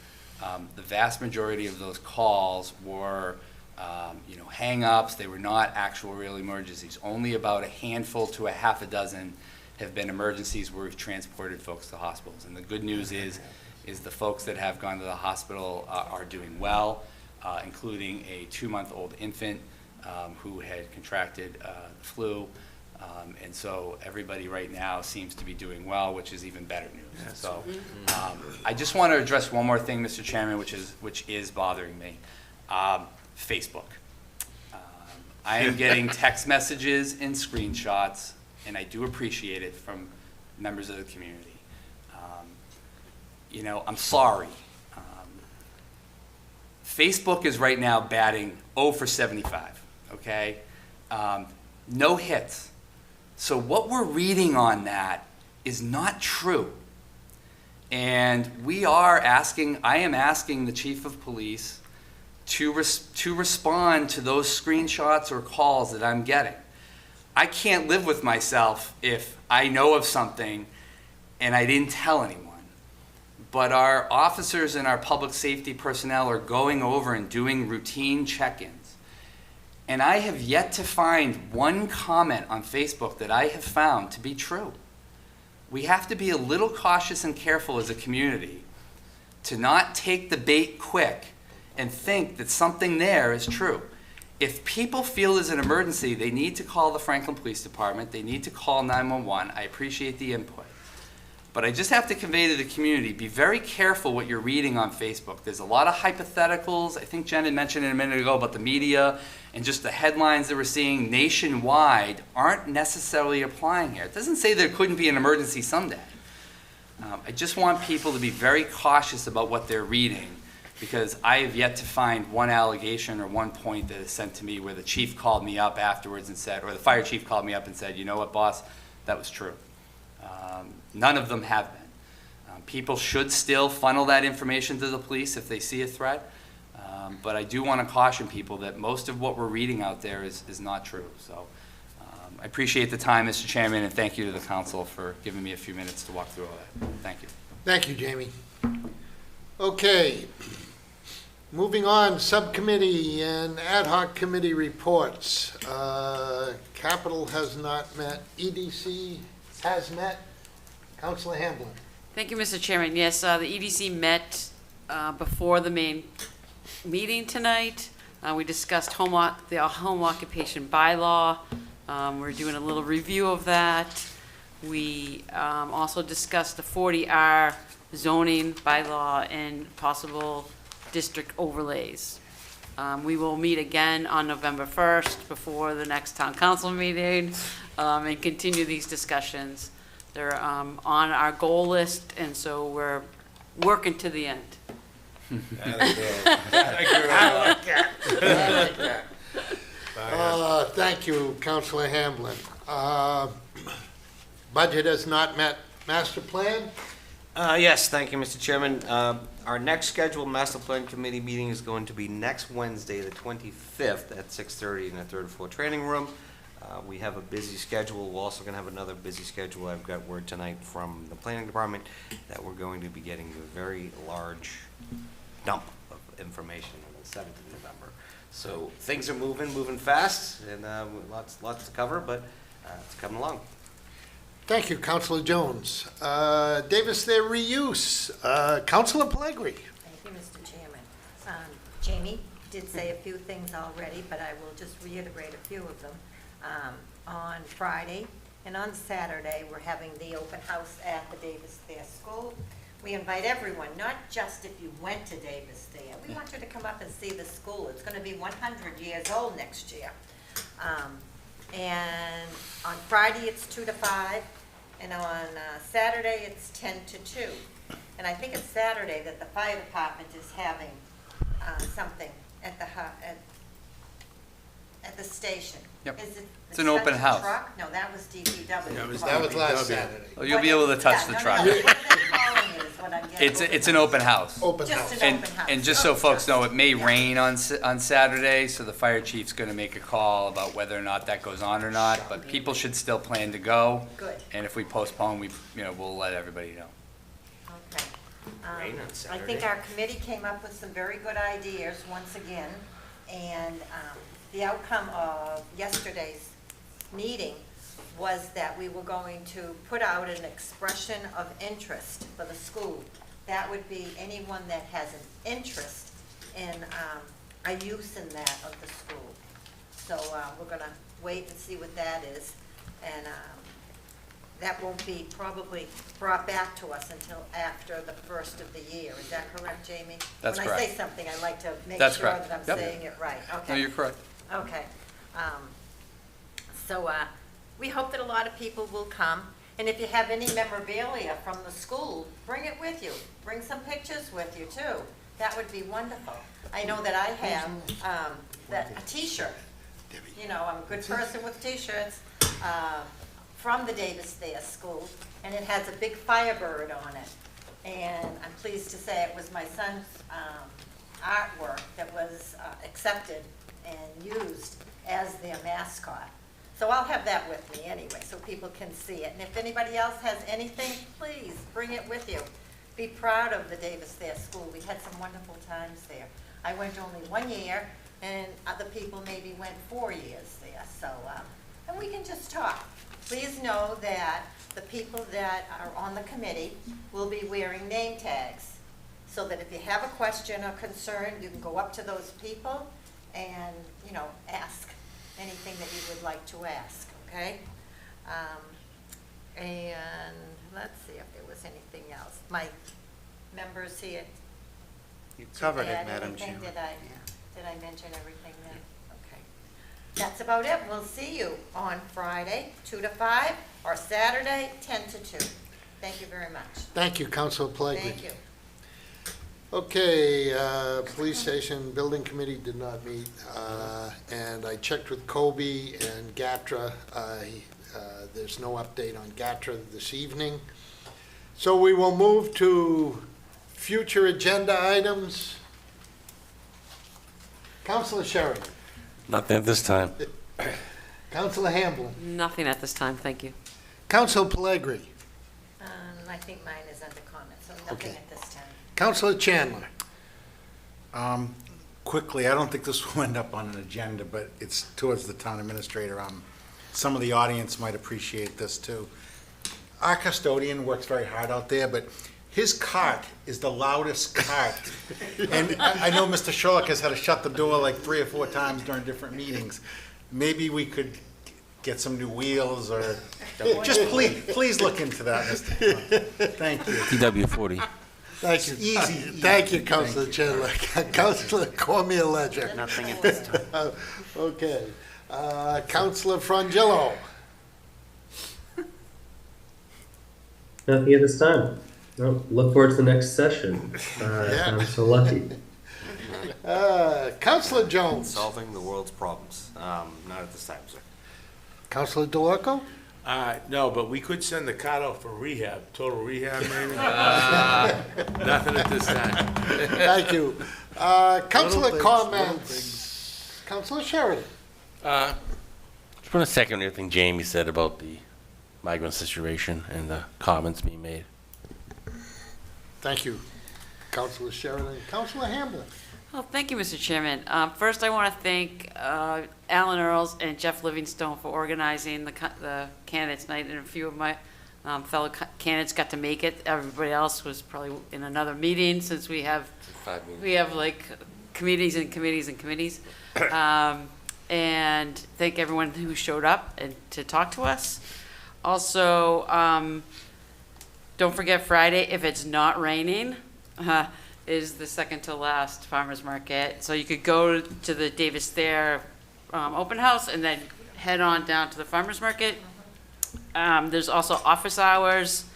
The vast majority of those calls were, hang-ups. They were not actual real emergencies. Only about a handful to a half a dozen have been emergencies where we've transported folks to hospitals. And the good news is the folks that have gone to the hospital are doing well, including a 2-month-old infant who had contracted the flu. And so everybody right now seems to be doing well, which is even better news. So I just want to address one more thing, Mr. Chairman, which is bothering me. Facebook. I am getting text messages and screenshots, and I do appreciate it from members of the community. I'm sorry. Facebook is right now batting 0 for 75, okay? No hits. So what we're reading on that is not true. And I am asking the chief of police to respond to those screenshots or calls that I'm getting. I can't live with myself if I know of something and I didn't tell anyone. But our officers and our public safety personnel are going over and doing routine check-ins. And I have yet to find one comment on Facebook that I have found to be true. We have to be a little cautious and careful as a community to not take the bait quick and think that something there is true. If people feel there's an emergency, they need to call the Franklin Police Department. They need to call 911. I appreciate the input. But I just have to convey to the community, be very careful what you're reading on Facebook. There's a lot of hypotheticals. I think Jen had mentioned it a minute ago about the media and just the headlines that we're seeing nationwide aren't necessarily applying here. It doesn't say there couldn't be an emergency someday. I just want people to be very cautious about what they're reading, because I have yet to find one allegation or one point that is sent to me where the chief called me up afterwards and said, or the fire chief called me up and said, you know what, boss, that was true. None of them have been. People should still funnel that information to the police if they see a threat. But I do want to caution people that most of what we're reading out there is not true. So I appreciate the time, Mr. Chairman, and thank you to the council for giving me a few minutes to walk through all that. Thank you. Thank you, Jamie. Okay. Moving on, subcommittee and ad hoc committee reports. Capital has not met. EDC has met. Councilor Hamblin. Thank you, Mr. Chairman. Yes, the EDC met before the main meeting tonight. We discussed the home occupation bylaw. We're doing a little review of that. We also discussed the 40R zoning bylaw and possible district overlays. We will meet again on November 1st before the next town council meeting and continue these discussions. They're on our goal list, and so we're working to the end. Thank you, Councilor Hamblin. Budget has not met. Master plan? Yes, thank you, Mr. Chairman. Our next scheduled master plan committee meeting is going to be next Wednesday, the 25th at 6:30 in the third floor training room. We have a busy schedule. We're also going to have another busy schedule. I've got word tonight from the planning department that we're going to be getting a very large dump of information on the 7th of November. So things are moving fast, and lots to cover, but it's coming along. Thank you, Councilor Jones. Davis, their reuse. Councilor Pellegri. Thank you, Mr. Chairman. Jamie did say a few things already, but I will just reiterate a few of them. On Friday and on Saturday, we're having the open house at the Davis Thayer School. We invite everyone, not just if you went to Davis Thayer. We want you to come up and see the school. It's going to be 100 years old next year. And on Friday, it's 2 to 5, and on Saturday, it's 10 to 2. And I think it's Saturday that the fire department is having something at the station. Yep. Is it It's an open house. Truck? No, that was DPW. That was last Saturday. Oh, you'll be able to touch the truck. What are they calling it is what I'm getting. It's an open house. Open Just house. an open house. And just so folks know, it may rain on Saturday, so the fire chief's going to make a call about whether or not that goes on or not, but people should still plan to go. Good. And if we postpone, we'll let everybody know. Okay. Rain on I Saturday. think our committee came up with some very good ideas once again, and the outcome of yesterday's meeting was that we were going to put out an expression of interest for the school. That would be anyone that has an interest in a use in that of the school. So we're going to wait and see what that is. And that won't be probably brought back to us until after the first of the year. Is that correct, Jamie? That's When I correct. say something, I like to make That's sure correct. that I'm Yep. saying it right. Okay. No, you're correct. Okay. So we hope that a lot of people will come. And if you have any memorabilia from the school, bring it with you. Bring some pictures with you, too. That would be wonderful. I know that I have a T-shirt. You know, I'm a good person with T-shirts from the Davis Thayer School, and it has a big Firebird on it. And I'm pleased to say it was my son's artwork that was accepted and used as their mascot. So I'll have that with me anyway, so people can see it. And if anybody else has anything, please bring it with you. Be proud of the Davis Thayer School. We had some wonderful times there. I went only 1 year, and other people maybe went 4 years there. So, and we can just talk. Please know that the people that are on the committee will be wearing name tags, so that if you have a question or concern, you can go up to those people and, you know, ask anything that you would like to ask, okay? And let's see if there was anything else. My members here. You covered add it, Madam anything? Chair. Did I mention everything then? Okay. That's about it. We'll see you on Friday, 2 to 5, or Saturday, 10 to 2. Thank you very much. Thank you, Councilor Plagley. Thank you. Okay, Police Station Building Committee did not meet, and I checked with Kobe and GATRA. There's no update on GATRA this evening. So we will move to future agenda items. Councilor Sheridan. Nothing at this time. Councilor Hamblin. Nothing at this time, thank you. Councilor Pellegri. I think mine is under comment, so nothing Okay. at this time. Councilor Chandler. Quickly, I don't think this will end up on an agenda, but it's towards the town administrator. Some of the audience might appreciate this too. Our custodian works very hard out there, but his cart is the loudest cart. And I know Mr. Sherlock has had to shut the door like 3 or 4 times during different meetings. Maybe we could get some new wheels or, just please look into that, Mr. Clerk. Thank you. TW40. Thank you. Easy. Thank you, Councilor Chandler. Councilor Cormier Ledger. Nothing at this time. Okay. Councilor Frangillo. Nothing at this time. No, look forward to the next session. I'm so lucky. Councilor Jones. Solving the world's problems. Not at this time, sir. Councilor DeLorco. No, but we could send the cart out for rehab, total rehab maybe. Nothing at this time. Thank you. Councilor things, comments. Councilor Sheridan. Just want to second everything Jamie said about the migrant situation and the comments being made. Thank you, Councilor Sheridan. Councilor Hamblin. Well, thank you, Mr. Chairman. First, I want to thank Alan Earls and Jeff Livingstone for organizing the candidates night, and a few of my fellow candidates got to make it. Everybody else was probably in another meeting, since we have like committees and committees and committees. And thank everyone who showed up and to talk to us. Also, don't forget Friday, if it's not raining, is the second to last farmer's market. So you could go to the Davis Thayer open house and then head on down to the farmer's market. There's also office hours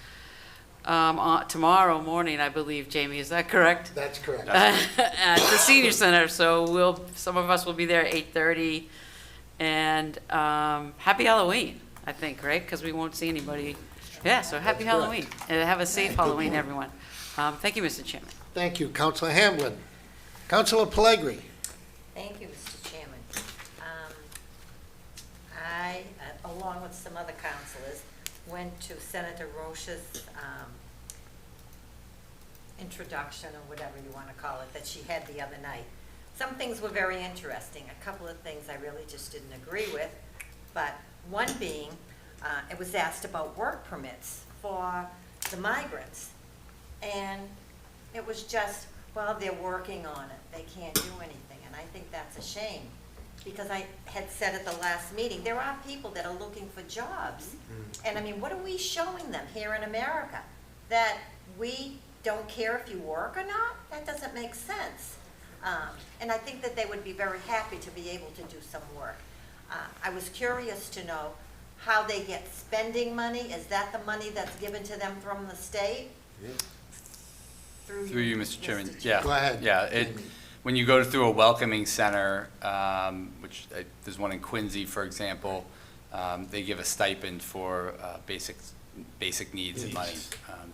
tomorrow morning, I believe, Jamie, is that correct? That's correct. At the senior center, so some of us will be there at 8:30. And happy Halloween, I think, right? Because we won't see anybody. Yeah, so happy Halloween. And have a safe Halloween, everyone. Thank you, Mr. Chairman. Thank you, Councilor Hamblin. Councilor Pellegri. Thank you, Mr. Chairman. I, along with some other councilors, went to Senator Roche's introduction, or whatever you want to call it, that she had the other night. Some things were very interesting. A couple of things I really just didn't agree with, but one being, it was asked about work permits for the migrants. And it was just, well, they're working on it. They can't do anything. And I think that's a shame, because I had said at the last meeting, there are people that are looking for jobs. And I mean, what are we showing them here in America? That we don't care if you work or not? That doesn't make sense. And I think that they would be very happy to be able to do some work. I was curious to know how they get spending money. Is that the money that's given to them from the state? Through you, Mr. Chairman. Yeah. Go ahead, Yeah, when you go through a welcoming center, there's one in Quincy, for example, they give a stipend for basic needs and money.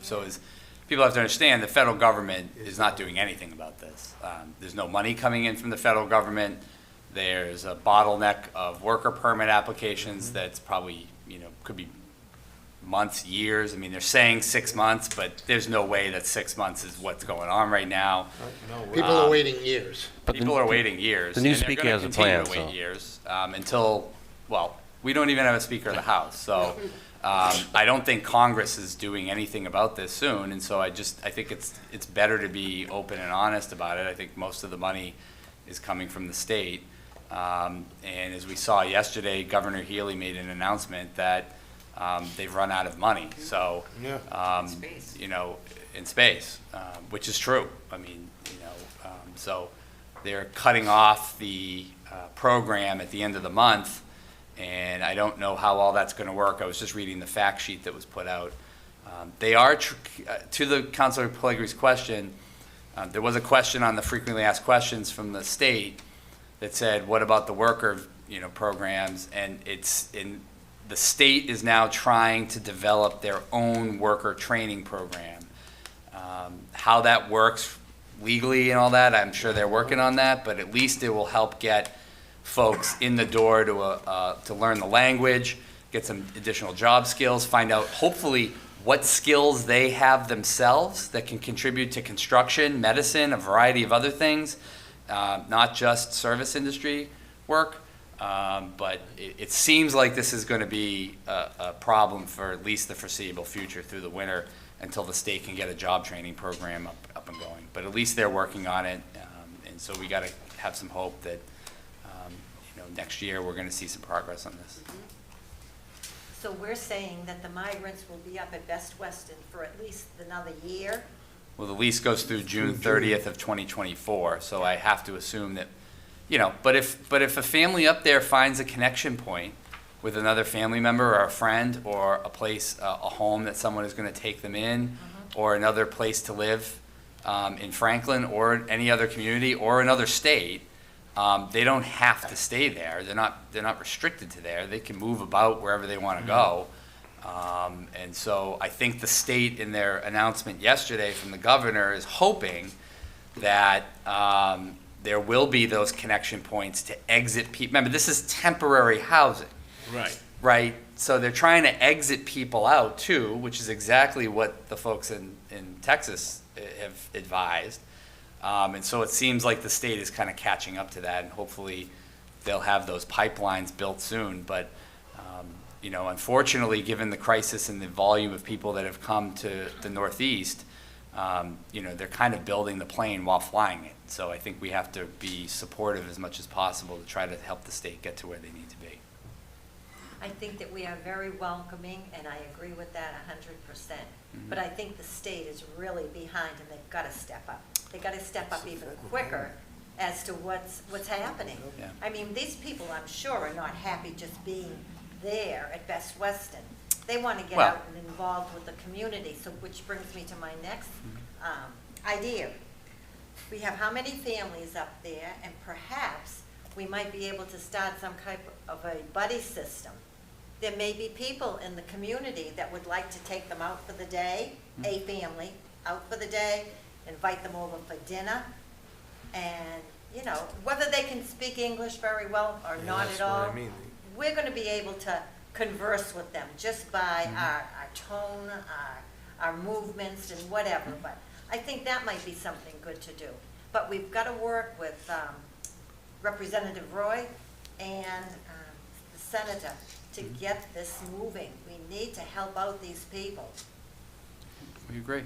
So as people have to understand, the federal government is not doing anything about this. There's no money coming in from the federal government. There's a bottleneck of worker permit applications that's probably, could be months, years. I mean, they're saying 6 months, but there's no way that 6 months is what's going on right now. People are waiting years. People are waiting years. the new and they're speaker gonna has a continue plan, to wait so. years until, well, we don't even have a Speaker of the House. So I don't think Congress is doing anything about this soon. And so I think it's better to be open and honest about it. I think most of the money is coming from the state. And as we saw yesterday, Governor Healy made an announcement that they've run out of money. So, in space, which is true. I mean, so they're cutting off the program at the end of the month, and I don't know how all that's going to work. I was just reading the fact sheet that was put out. They are, to the Councilor Pellegri's question, there was a question on the frequently asked questions from the state that said, what about the worker, programs? And the state is now trying to develop their own worker training program. How that works legally and all that, I'm sure they're working on that, but at least it will help get folks in the door to learn the language, get some additional job skills, find out hopefully what skills they have themselves that can contribute to construction, medicine, a variety of other things, not just service industry work. But it seems like this is going to be a problem for at least the foreseeable future through the winter until the state can get a job training program up and going. But at least they're working on it, and so we got to have some hope that next year we're going to see some progress on this. So we're saying that the migrants will be up at Best Western for at least another year? Well, the lease goes through June 30th of 2024, so I have to assume that, but if a family up there finds a connection point with another family member or a friend or a place, a home that someone is going to take them in, or another place to live in Franklin or any other community or another state, they don't have to stay there. They're not restricted to there. They can move about wherever they want to go. And so I think the state, in their announcement yesterday from the governor, is hoping that there will be those connection points to exit people. Remember, this is temporary housing. Right. Right? So they're trying to exit people out too, which is exactly what the folks in Texas have advised. And so it seems like the state is kind of catching up to that, and hopefully they'll have those pipelines built soon. But unfortunately, given the crisis and the volume of people that have come to the Northeast, they're kind of building the plane while flying it. So I think we have to be supportive as much as possible to try to help the state get to where they need to be. I think that we are very welcoming, and I agree with that 100%. But I think the state is really behind, and they've got to step up. They've got to step up even quicker as to what's happening. Yeah. I mean, these people, I'm sure, are not happy just being there at Best Western. They want to get out and involved with the community, so which brings me to my next idea. We have how many families up there, and perhaps we might be able to start some type of a buddy system. There may be people in the community that would like to take them out for the day, a family, out for the day, invite them over for dinner, and, whether they can speak English very well or not at all, we're going to be able to converse with them just by our tone, our movements and whatever. But I think that might be something good to do. But we've got to work with Representative Roy and the Senator to get this moving. We need to help out these people. We agree.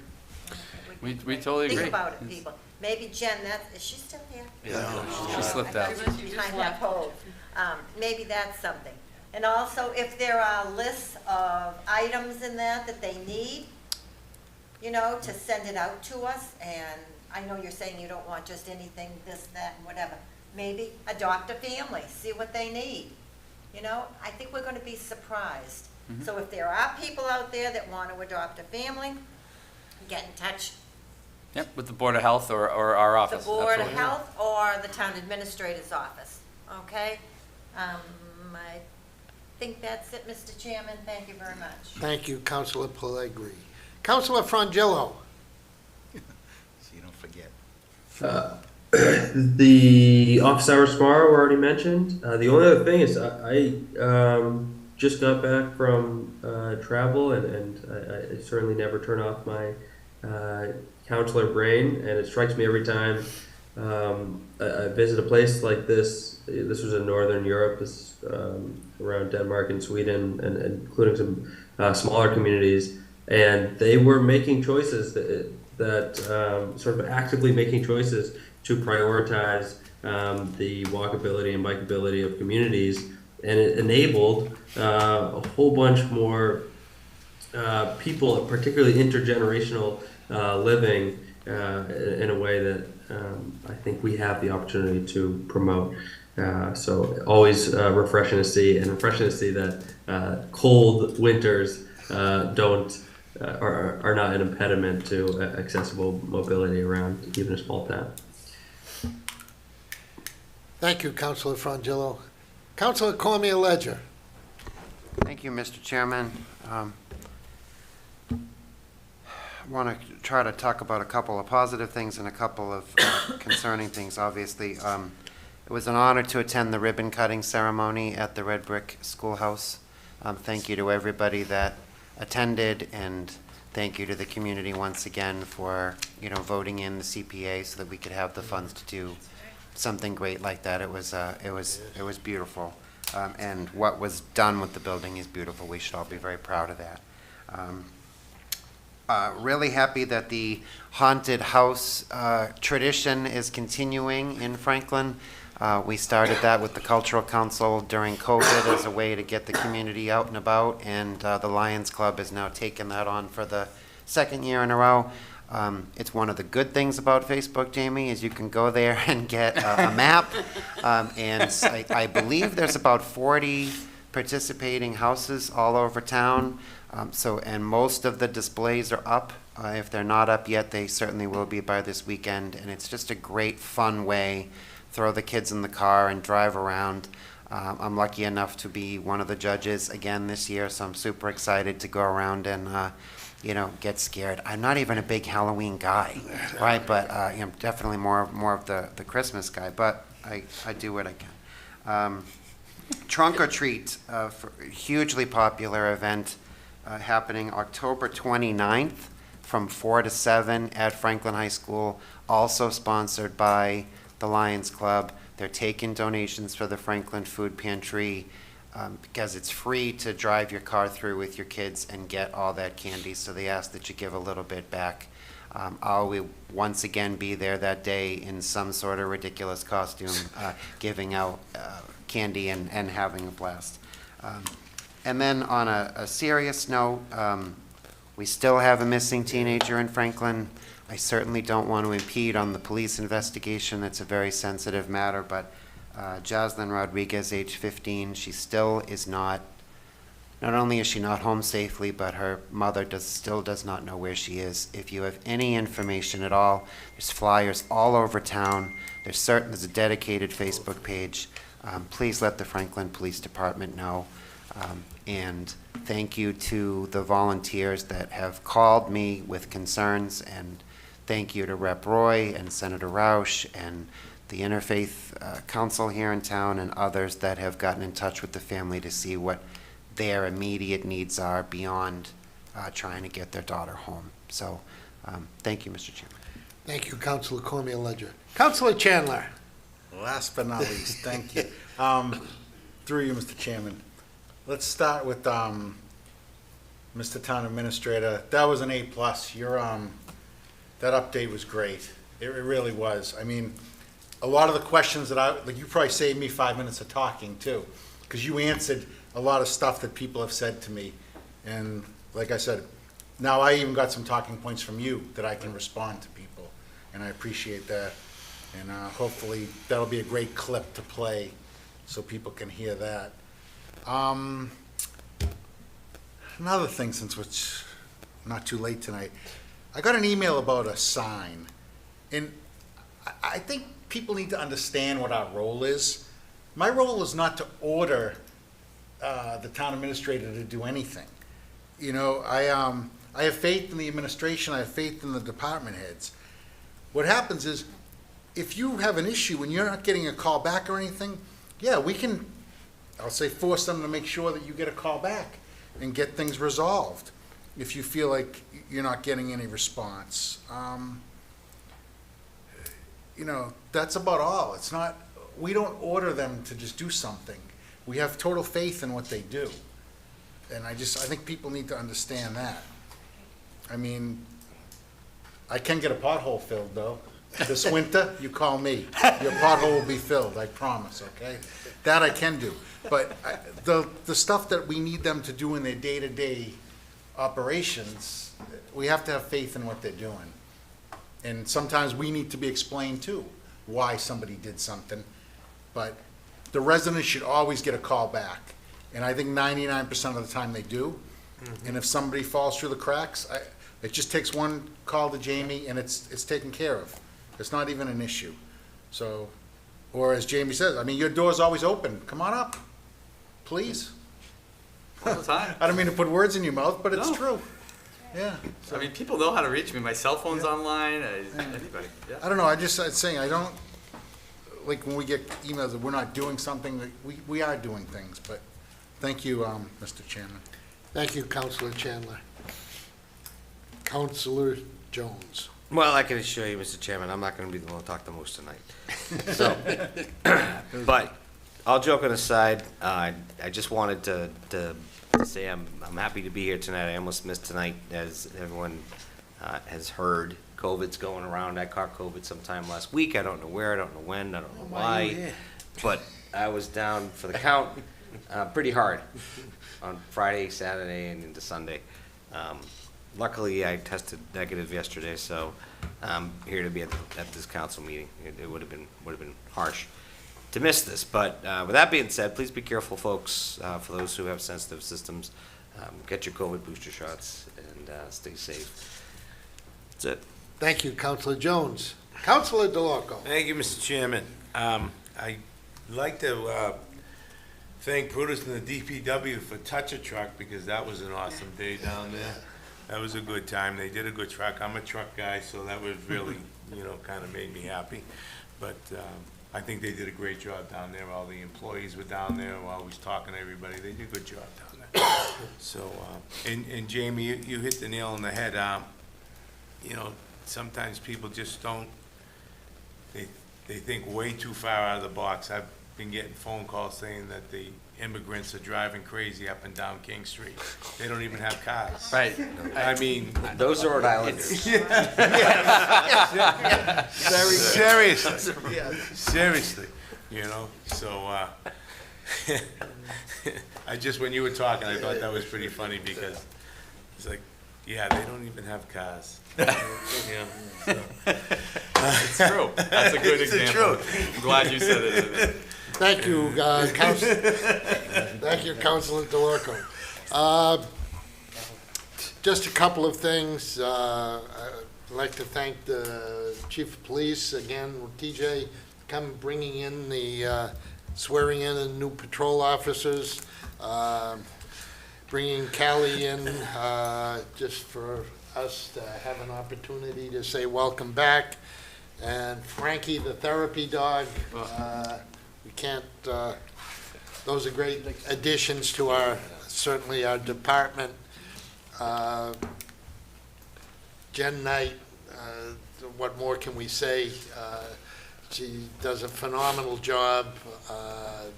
We totally agree. Think about it, people. Maybe Jen, is she still here? She slipped out. Behind that pole. Maybe that's something. And also, if there are lists of items in that they need, you know, to send it out to us, and I know you're saying you don't want just anything, this, that, and whatever. Maybe adopt a family, see what they need. You know, I think we're gonna be surprised. So if there are people out there that want to adopt a family, get in touch. Yep, with the Board of Health or our The office. Board of Absolutely. Health or the Town Administrator's Office, okay? I think that's it, Mr. Chairman. Thank you very much. Thank you, Councilor Pellegrini. Councilor Frangillo. So you don't forget. The office hours tomorrow were already mentioned. The only other thing is I just got back from travel, and I certainly never turn off my counselor brain, and it strikes me every time I visit a place like this. This was in Northern Europe, this around Denmark and Sweden, and including some smaller communities, and they were making choices that sort of actively making choices to prioritize the walkability and bikeability of communities, and it enabled a whole bunch more people, particularly intergenerational living, in a way that I think we have the opportunity to promote. So always refreshing to see, and refreshing to see that cold winters are not an impediment to accessible mobility around even a small town. Thank you, Councilor Frangillo. Councilor Cormier Ledger. Thank you, Mr. Chairman. I want to try to talk about a couple of positive things and a couple of concerning things, obviously. It was an honor to attend the ribbon cutting ceremony at the Red Brick Schoolhouse. Thank you to everybody that attended, and thank you to the community once again for, you know, voting in the CPA so that we could have the funds to do something great like that. It was beautiful, and what was done with the building is beautiful. We should all be very proud of that. Really happy that the haunted house tradition is continuing in Franklin. We started that with the Cultural Council during COVID as a way to get the community out and about, and the Lions Club has now taken that on for the second year in a row. It's one of the good things about Facebook, Jamie, is you can go there and get a map, and I believe there's about 40 participating houses all over town. And most of the displays are up. If they're not up yet, they certainly will be by this weekend. And it's just a great, fun way. Throw the kids in the car and drive around. I'm lucky enough to be one of the judges again this year, so I'm super excited to go around and, get scared. I'm not even a big Halloween guy, right? But I'm definitely more of the Christmas guy. But I do what I can. Trunk or Treat, hugely popular event. Happening October 29th from 4 to 7 at Franklin High School, also sponsored by the Lions Club. They're taking donations for the Franklin Food Pantry because it's free to drive your car through with your kids and get all that candy, so they ask that you give a little bit back. I'll once again be there that day in some sort of ridiculous costume, giving out candy and having a blast. And then on a serious note, we still have a missing teenager in Franklin. I certainly don't want to impede on the police investigation. It's a very sensitive matter, but Jocelyn Rodriguez, age 15, she still is not only is she not home safely, but her mother still does not know where she is. If you have any information at all, there's flyers all over town. There's a dedicated Facebook page. Please let the Franklin Police Department know. And thank you to the volunteers that have called me with concerns, and thank you to Rep. Roy and Senator Roush and the Interfaith Council here in town and others that have gotten in touch with the family to see what their immediate needs are beyond trying to get their daughter home. So thank you, Mr. Chairman. Thank you, Councilor Cormier Ledger. Councilor Chandler. Last but not least, thank you. Through you, Mr. Chairman. Let's start with Mr. Town Administrator. That was an A+. that update was great. It really was. I mean, a lot of the questions that like you probably saved me 5 minutes of talking too, because you answered a lot of stuff that people have said to me. And like I said, now I even got some talking points from you that I can respond to people, and I appreciate that. And hopefully that'll be a great clip to play so people can hear that. Another thing, since it's not too late tonight, I got an email about a sign, and I think people need to understand what our role is. My role is not to order the town administrator to do anything. You know, I have faith in the administration, I have faith in the department heads. What happens is, if you have an issue and you're not getting a call back or anything, yeah, we can, I'll say, force them to make sure that you get a call back and get things resolved if you feel like you're not getting any response. You know, that's about all. It's not, we don't order them to just do something. We have total faith in what they do. And I think people need to understand that. I mean, I can get a pothole filled though. This winter, you call me. Your pothole will be filled, I promise, okay? That I can do. But the stuff that we need them to do in their day-to-day operations, we have to have faith in what they're doing. And sometimes we need to be explained too, why somebody did something. But the residents should always get a call back. And I think 99% of the time they do. And if somebody falls through the cracks, it just takes one call to Jamie and it's taken care of. It's not even an issue. So, or as Jamie says, I mean, your door's always open. Come on up, please. All the time. I don't mean to put words in your mouth, but it's No. true. Yeah. I mean, people know how to reach me. My cell phone's online. Anybody. Yeah. I don't know, I'm saying, I don't, like, when we get emails that we're not doing something, that we are doing things, but thank you, Mr. Chairman. Thank you, Councilor Chandler. Councilor Jones. Well, I can assure you, Mr. Chairman, I'm not going to be the one to talk the most tonight. So, but all joking aside, I just wanted to say I'm happy to be here tonight. I almost missed tonight, as everyone has heard. COVID's going around. I caught COVID sometime last week. I don't know where, I don't know when, I don't know why. But I was down for the count pretty hard on Friday, Saturday, and into Sunday. Luckily, I tested negative yesterday, so I'm here to be at this council meeting. It would have been harsh to miss this. But with that being said, please be careful, folks. For those who have sensitive systems, get your COVID booster shots and stay safe. That's it. Thank you, Councilor Jones. Councilor DeLorco. Thank you, Mr. Chairman. I'd like to thank Brutus and the DPW for Touch a Truck, because that was an awesome day down there. That was a good time. They did a good truck. I'm a truck guy, so that was really, kind of made me happy. But I think they did a great job down there. All the employees were down there, always talking to everybody. They did a good job down there. So, and Jamie, you hit the nail on the head. Sometimes people just don't, they think way too far out of the box. I've been getting phone calls saying that the immigrants are driving crazy up and down King Street. They don't even have cars. Right. I mean, Those are Rhode Islanders. Seriously, so, when you were talking, I thought that was pretty funny, because it's like, yeah, they don't even have cars. It's true. That's a good It's the example. truth. I'm glad you said it. Thank you, Thank you, Councilor DeLorco. Just a couple of things. I'd like to thank the Chief of Police again, TJ, bringing in the swearing in of new patrol officers, bringing Callie in just for us to have an opportunity to say welcome back, and Frankie, the therapy dog. We can't, those are great additions to certainly our department. Jen Knight, what more can we say? She does a phenomenal job.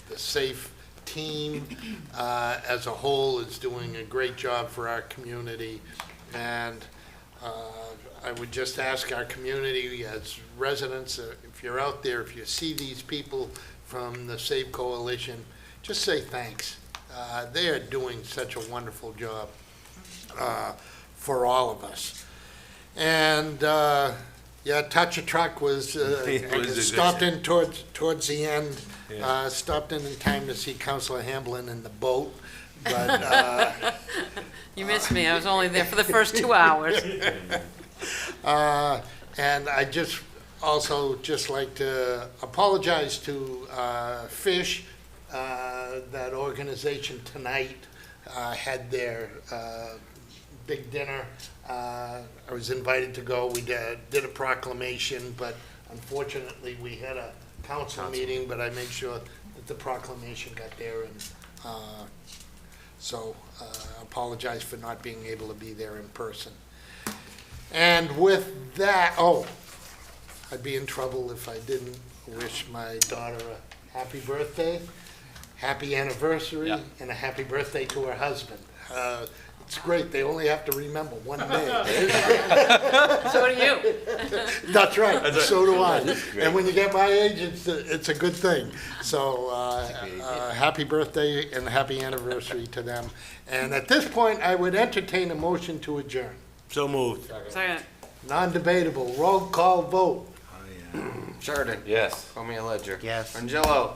The SAFE team as a whole is doing a great job for our community. And I would just ask our community as residents, if you're out there, if you see these people from the Save Coalition, just say thanks. They are doing such a wonderful job for all of us. And, yeah, Touch a Truck was, It was a stopped good- in towards the end, Yeah. stopped in time to see Councilor Hamblin in the boat, but, You missed me, I was only there for the first 2 hours. and I just also just like to apologize to Fish. That organization tonight had their big dinner. I was invited to go. We did a proclamation, but unfortunately, we had a council meeting, but I made sure that the proclamation got there, and so apologize for not being able to be there in person. And with that, I'd be in trouble if I didn't wish my daughter a happy birthday, happy anniversary, Yeah. and a happy birthday to her husband. It's great, they only have to remember one day. So do you. That's right, so do I. And when you get my age, it's a good thing. So, happy birthday and happy anniversary to them. And at this point, I would entertain a motion to adjourn. So moved. Second. Non-debatable, roll call vote. Sheridan. Yes. Romeo Ledger. Yes. Frangillo.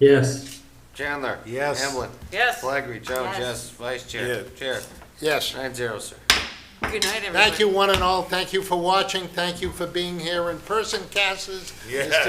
Yes. Chandler. Yes. Hamblin. Yes. Flegry. Jones. Yes. Yes. Vice Chair. Yeah. Chair. Yes. 9-0, sir. Good night, everybody. Thank you, one and all. Thank you for watching. Thank you for being here in person, Cassis. Yeah. Mr.